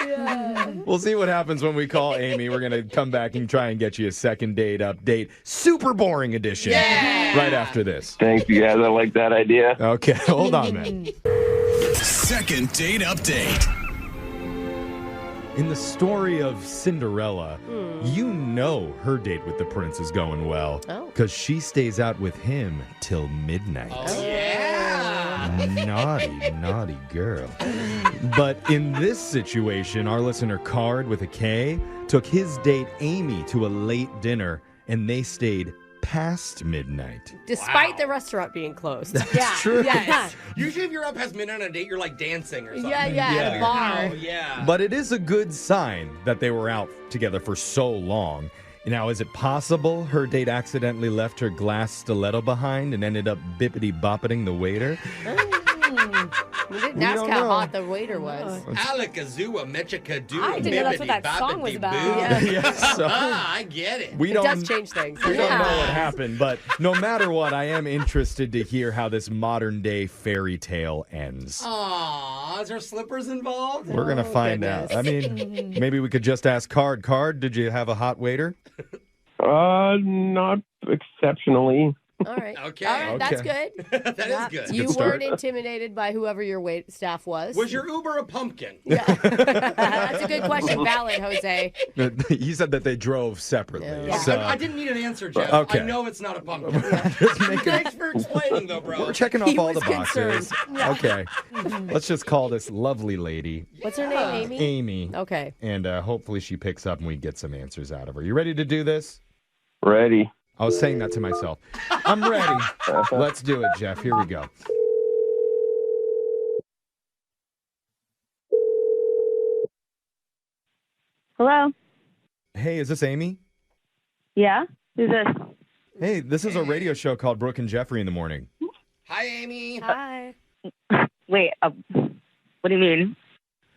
We'll see what happens when we call Amy. We're going to come back and try and get you a second date update. Super boring edition. Right after this. Thanks, you guys. I like that idea. Okay, hold on, man. Second date update. In the story of Cinderella, you know her date with the prince is going well. Oh. Because she stays out with him till midnight. Oh, yeah. Naughty, naughty girl. But in this situation, our listener Card with a K took his date Amy to a late dinner and they stayed past midnight. Despite the restaurant being closed. Yeah. True. Yes. Usually if you're up past midnight on a date, you're like dancing or something. Yeah, at a bar. Oh, yeah. But it is a good sign that they were out together for so long. Now, is it possible her date accidentally left her glass stiletto behind and ended up bippity-boppeting the waiter? You didn't We ask don't how know. hot the waiter was. Alakazoo, Mechakadoo, I didn't know that's what that bibbidi, song was bobbidi about. boo. Yeah. Yes, so I get it. we It don't. does change things. We don't know what happened, but no matter what, I am interested to hear how this modern day fairy tale ends. Aw, is there slippers involved? We're gonna find out. I mean, maybe we could just ask Card. Card, did you have a hot waiter? Not exceptionally. All right. Okay. All right, that's Okay. good. That is good. You good start. weren't intimidated by whoever your wait staff was. Was your Uber a pumpkin? That's a good question. Valid, Jose. You said that they drove separately. Yeah. So I didn't need an answer, Jeff. Okay. I know it's not a pumpkin. just making, Thanks for explaining, though, bro. we're checking off He all the was boxes. concerned. Yeah. Okay. Let's just call this lovely lady What's her name, Amy? Amy. Okay. And hopefully she picks up and we get some answers out of her. You ready to do this? Ready. I was saying that to myself. I'm ready. Let's do it, Jeff. Here we go. Hello? Hey, is this Amy? Yeah? Who's this? Hey, this is a radio show called Brooke and Jeffrey in the morning. Hi, Amy. Hi. Wait, what do you mean?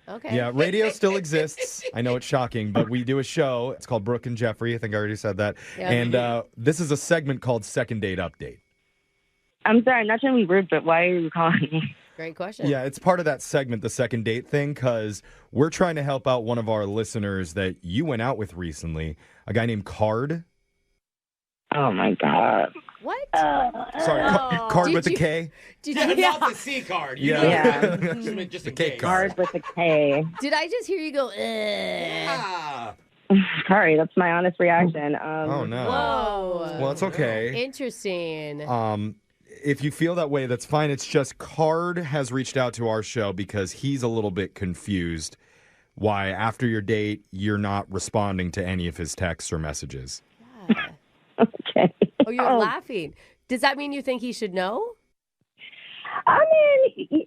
Okay. Yeah, radio still exists. I know it's shocking, but we do a show. It's called Brooke and Jeffrey. I think I already said that. Yeah. And this is a segment called Second Date Update. I'm sorry, I'm not trying to be rude, but why are you calling me? Great question. Yeah, it's part of that segment, the second date thing, because we're trying to help out one of our listeners that you went out with recently, a guy named Card. Oh, my God. What? Sorry, Card with a K. Did Yeah, you, not the C card. You Yeah. know, just a K case. card. With a K. Did I just hear you go, Ah. Sorry, that's my honest reaction. Oh, no. Whoa. Well, it's okay. Interesting. If you feel that way, that's fine. It's just Card has reached out to our show because he's a little bit confused why after your date, you're not responding to any of his texts or messages. Okay. Oh, you're laughing. Does that mean you think he should know? I mean,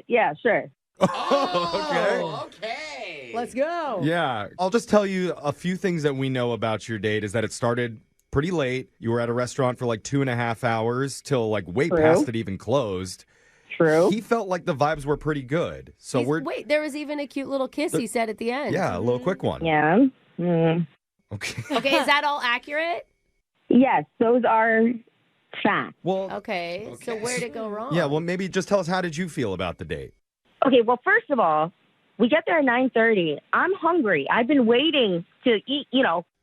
yeah, sure. Oh, okay. Let's go. Yeah. I'll just tell you a few things that we know about your date is that it started pretty late. You were at a restaurant for like 2.5 hours till like way True. past it even closed. True. He felt like the vibes were pretty good. So Wait, there was even a cute little kiss he said at the end. yeah, a little quick one. Yeah. Mm. Okay. Okay, is that all accurate? Yes, those are facts. Well, Okay, so where'd it go wrong? yeah, well, maybe just tell us, how did you feel about the date? Okay, well, first of all, we get there at 9:30. I'm hungry. I've been waiting to eat,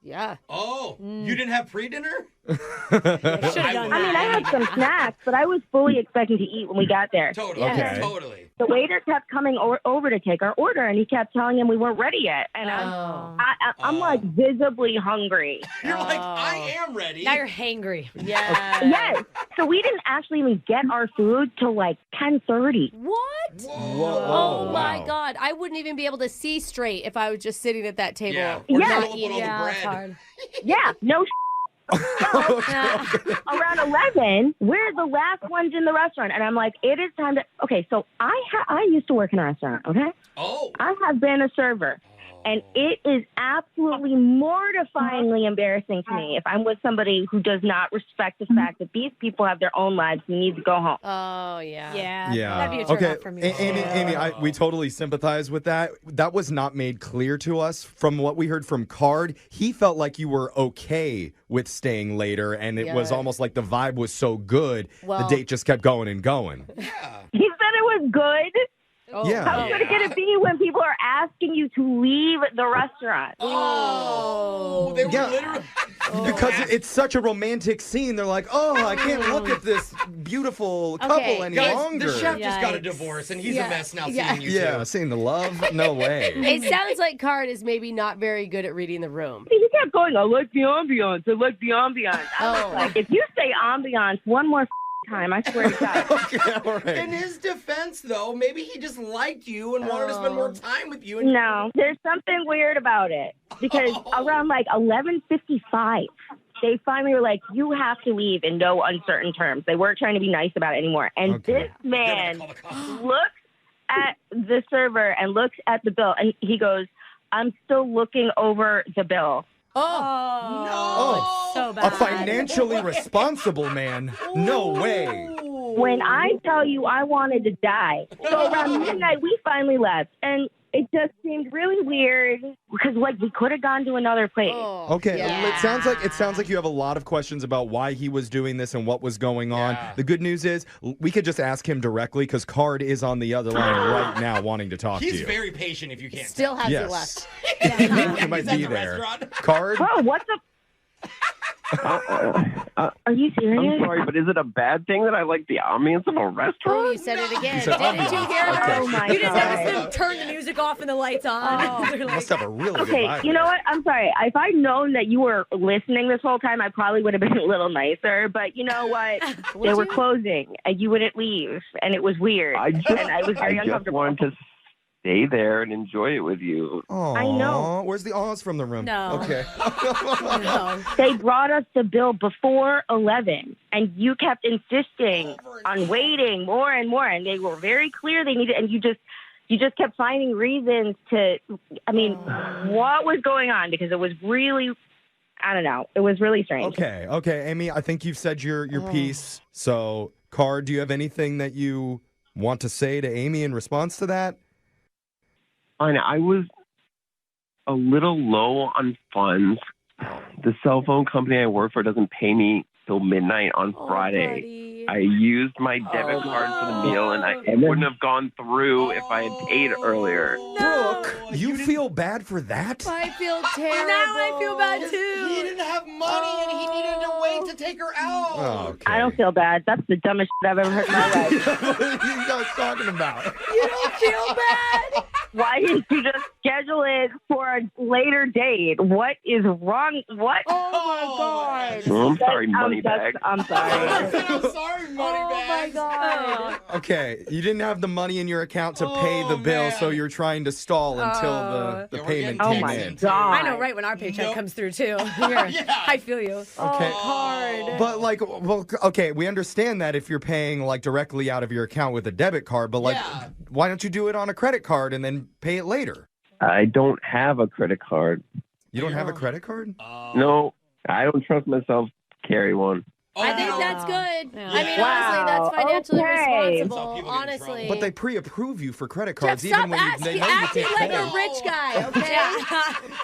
Yeah. Oh, you didn't have pre-dinner? I had some snacks, but I was fully expecting to eat when we got there. Totally. Okay. Totally. The waiter kept coming over to take our order, and he kept telling him we weren't ready yet. And I'm like visibly hungry. You're like, I am ready. Now you're hangry. Yeah. Yes. So we didn't actually even get our food till like 10:30. What? Whoa. Oh my God. I wouldn't even be able to see straight if I was just sitting at that table. Yeah. Or Yeah. Roll up on all the bread. Yeah. No. Around 11, we're the last ones in the restaurant, and I'm like, it is time to. Okay, so I used to work in a restaurant. Okay. Oh. I have been a server. And it is absolutely mortifyingly embarrassing to me if I'm with somebody who does not respect the fact that these people have their own lives and need to go home. Oh, yeah. Yeah. That'd be a turn Okay. off for me. Amy, we totally sympathize with that. That was not made clear to us. From what we heard from Card, he felt like you were okay with staying later, and it was Yeah. almost like the vibe was so good, Well- the date just kept going and going. He said it was good. Yeah. How good can it be when people are asking you to leave the restaurant? Oh, they were literally. Because it's such a romantic scene. They're like, oh, I can't look at this beautiful couple any Guys, longer. the chef just got a divorce, and he's a mess now seeing you Yeah, two. seeing the love? No way. It sounds like Card is maybe not very good at reading the room. He kept going, I like the ambiance. I like the ambiance. I was like, if you say ambiance one more time, I swear to God. In his defense, though, maybe he just liked you and wanted to spend more time with you. And No, there's something weird about it because around like 11:55, they finally were like, "You have to leave in no uncertain terms." They weren't trying to be nice about it anymore. And this man looks at the server and looks at the bill, and he goes, "I'm still looking over the bill." Oh, so a financially responsible man? No way. When I tell you I wanted to die. So around midnight, we finally left. And it just seemed really weird because, like, we could have gone to another place. Okay, it sounds like you have a lot of questions about why he was doing this and what was going on. The good news is we could just ask him directly because Card is on the other line right now wanting to talk to you. He's very patient if you can't. Still has Yes. it left. He might be there. Card? Bro, what the? Are you serious? I'm sorry, but is it a bad thing that I like the ambience of a restaurant? Oh, you said it again. said Didn't you hear her? Oh, my You just God. noticed them turn the music off and the lights on. They're like, Must have a really good Okay, vibe. you know what? I'm sorry. If I'd known that you were listening this whole time, I probably would have been a little nicer. But you know what? They were closing, and you wouldn't leave, and it was weird. And I was very I just uncomfortable. wanted to stay there and enjoy it with you. I know. Where's the ahs from the room? No. Okay. They brought us the bill before 11, and you kept insisting on waiting more and more, and they were very clear they needed, and you just kept finding reasons to, I mean, what was going on? Because it was really, I don't know, it was really strange. Okay, Amy, I think you've said your piece. So, Card, do you have anything that you want to say to Amy in response to that? I was a little low on funds. The cell phone company I work for doesn't pay me till midnight on Friday. I used my debit card for the meal, and it wouldn't have gone through if I had paid earlier. Brooke, you feel bad for that? I feel terrible. Now I feel bad too. He didn't have money and he needed to wait to take her out. Oh, okay. I don't feel bad. That's the dumbest shit I've ever heard in my life. What are you guys talking about? You don't feel bad? Why didn't you just schedule it for a later date? What is wrong? What? Oh, my God. Well, I'm sorry, Moneybag. I'm sorry. I'm sorry, Moneybag. Oh, my God. Okay, you didn't have the money in your account to pay the bill, so you're trying to stall until the payment Oh came my in. God. I know, right when our paycheck comes through too. I feel you. Okay. Hard. But like, well, okay, we understand that if you're paying like directly out of your account with a debit card, but like, why don't you do it on a credit card and then pay it later? I don't have a credit card. You don't have a credit card? No, I don't trust myself to carry one. I think that's good. Yeah. I mean, Wow. honestly, that's financially Okay. responsible. Honestly. But they pre-approve you for credit Jeff, cards stop even when they know you acting can't like pay. a rich guy, okay?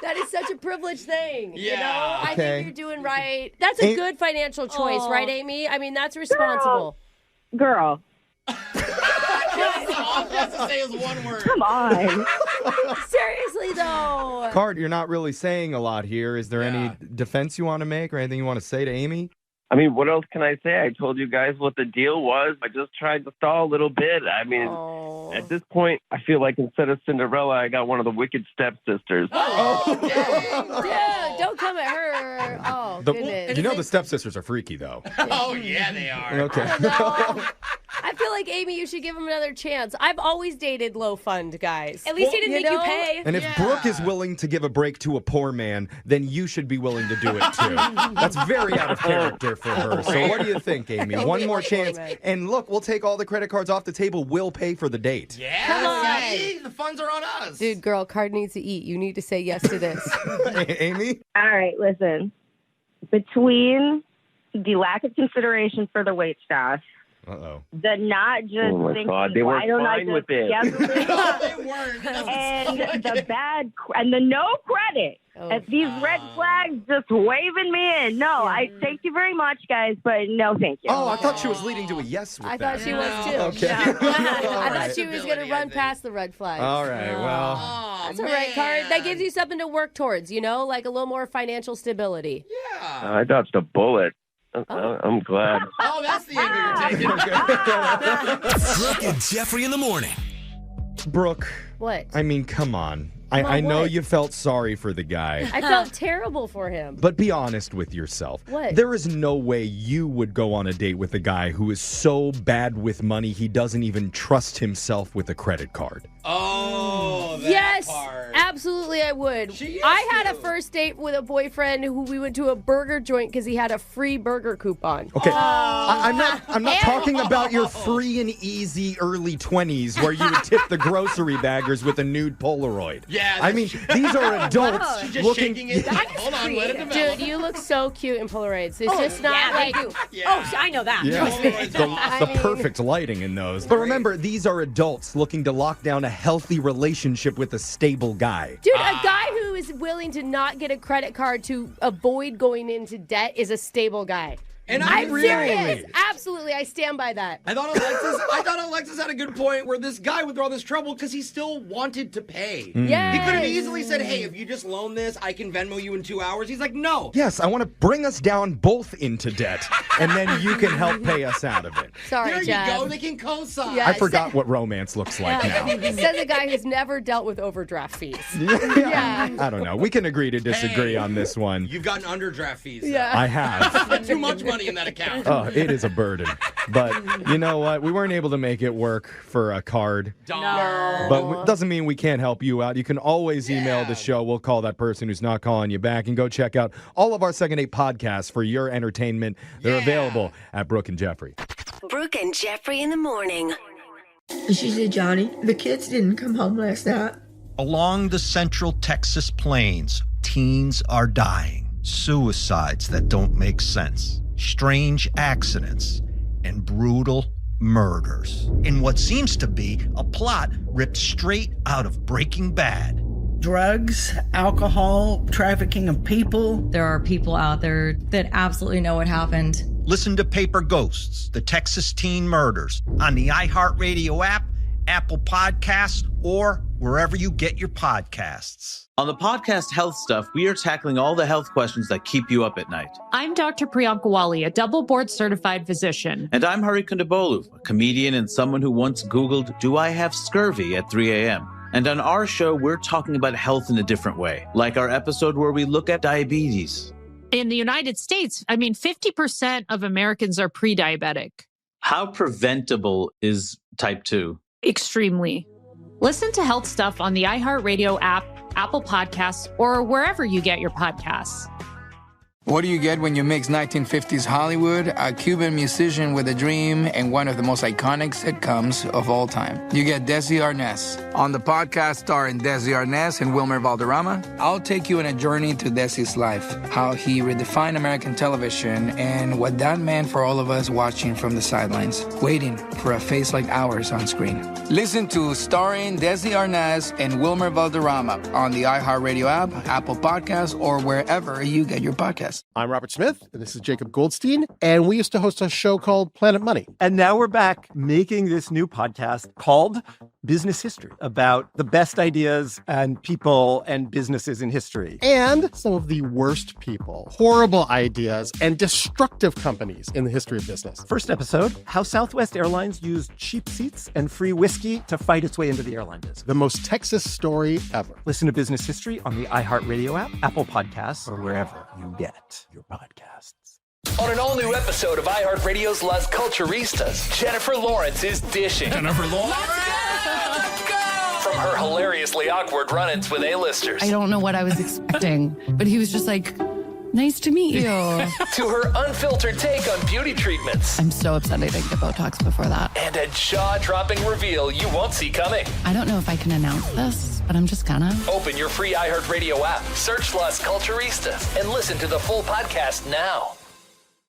That is such a privileged thing. You know, I Okay. think you're doing right. That's a good financial choice, right, Amy? I mean, that's responsible. Girl, All he has to say is one word. come on. Seriously, though. Card, you're not really saying a lot here. Is there any defense you want to make or anything you want to say to Amy? I mean, what else can I say? I told you guys what the deal was. I just tried to stall a little bit. I mean, at this point, I feel like instead of Cinderella, I got one of the wicked stepsisters. Dude, don't come at her. Oh, goodness. You know the stepsisters are freaky, though. Oh, yeah, they are. Okay. I feel like, Amy, you should give him another chance. I've always dated low fund guys. At least he didn't make you pay. And if Brooke is willing to give a break to a poor man, then you should be willing to do it too. That's very out of character for her. So what do you think, Amy? One more chance. And look, we'll take all the credit cards off the table. We'll pay for the date. Yeah, Come on. see? The funds are on us. Dude, girl, Card needs to eat. You need to say yes to this. Amy? All right, listen. Between the lack of consideration for the wait staff, Uh-oh. the not just Oh my thinking, God, they were why don't I fine just with it. schedule it? No, they weren't. And the bad and the no credit. And these red flags just waving me in. No, I thank you very much, guys, but no, thank you. Oh, I thought she was leading to a yes with I that. thought she was too. Okay. I thought she was going to run past the red flags. All right, well. That's all right, Card. That gives you something to work towards, you know, like a little more financial stability. I dodged a bullet. I'm glad. Oh, that's the angle you're taking. Brooke and Jeffrey in the morning. Brooke. What? I mean, come on. I know what? you felt sorry for the guy. I felt terrible for him. But be honest with yourself. What? There is no way you would go on a date with a guy who is so bad with money he doesn't even trust himself with a credit card. Oh, that Yes, part. Absolutely, I would. I had a first date with a boyfriend who we went to a burger joint because he had a free burger coupon. Okay, I'm not talking about your free and easy early 20s where you would tip the grocery baggers with a nude Polaroid. Yeah, I mean, these are adults She's just looking. shaking it. Hold on, let it develop. Dude, you look so cute in Polaroids. It's just not like. Oh, I know that. Yeah, Trust me. the perfect lighting in those. But remember, these are adults looking to lock down a healthy relationship with a stable guy. Dude, a guy who is willing to not get a credit card to avoid going into debt is a stable guy. And I'm serious. Absolutely, I stand by that. I thought Alexis had a good point where this guy went through all this trouble because he still wanted to pay. Yes. He could have easily said, hey, if you just loan this, I can Venmo you in 2 hours. He's like, no. Yes, I want to bring us down both into debt, and then you can help pay us out of it. Sorry, There Jeff. you go. They can co-sign. Yeah, I forgot what romance looks like now. Says a guy who's never dealt with overdraft fees. Yeah. I don't know. We can agree to disagree on this one. You've gotten underdraft fees. Yeah. I have. Too much money in that account. Oh, it is a burden. But you know what? We weren't able to make it work for a card. Darn. But it doesn't mean we can't help you out. You can always email the show. We'll call that person who's not calling you back, and go check out all of our Second Date podcasts for your entertainment. They're available at Brooke and Jeffrey. Brooke and Jeffrey in the morning. She said, Johnny, the kids didn't come home last night. Along the central Texas plains, teens are dying. Suicides that don't make sense. Strange accidents, and brutal murders in what seems to be a plot ripped straight out of Breaking Bad. Drugs, alcohol, trafficking of people. There are people out there that absolutely know what happened. Listen to Paper Ghosts, the Texas teen murders, on the iHeartRadio app, Apple Podcasts, or wherever you get your podcasts. On the podcast Health Stuff, we are tackling all the health questions that keep you up at night. I'm Dr. Priyanka Wali, a double board certified physician. And I'm Hari Kondabolu, a comedian and someone who once Googled, do I have scurvy at 3 a.m.? And on our show, we're talking about health in a different way, like our episode where we look at diabetes. In the United States, 50% of Americans are pre-diabetic. How preventable is type 2? Extremely. Listen to Health Stuff on the iHeartRadio app, Apple Podcasts, or wherever you get your podcasts. What do you get when you mix 1950s Hollywood, a Cuban musician with a dream, and one of the most iconic sitcoms of all time? You get Desi Arnaz. On the podcast starring Desi Arnaz and Wilmer Valderrama, I'll take you on a journey to Desi's life, how he redefined American television, and what that meant for all of us watching from the sidelines, waiting for a face like ours on screen. Listen to Starring Desi Arnaz and Wilmer Valderrama on the iHeartRadio app, Apple Podcasts, or wherever you get your podcasts. I'm Robert Smith, and this is Jacob Goldstein, and we used to host a show called Planet Money. And now we're back making this new podcast called Business History, about the best ideas and people and businesses in history. And some of the worst people, horrible ideas, and destructive companies in the history of business. First episode, how Southwest Airlines used cheap seats and free whiskey to fight its way into the airline business. The most Texas story ever. Listen to Business History on the iHeartRadio app, Apple Podcasts, or wherever you get your podcasts. On an all-new episode of iHeartRadio's Las Culturistas, Jennifer Lawrence is dishing. Jennifer Lawrence? From her hilariously awkward run-ins with A-listers. I don't know what I was expecting, but he was just like, nice to meet you. To her unfiltered take on beauty treatments. I'm so upset I didn't get Botox before that. And a jaw-dropping reveal you won't see coming. I don't know if I can announce this, but I'm just gonna. Open your free iHeartRadio app, search Las Culturistas, and listen to the full podcast now.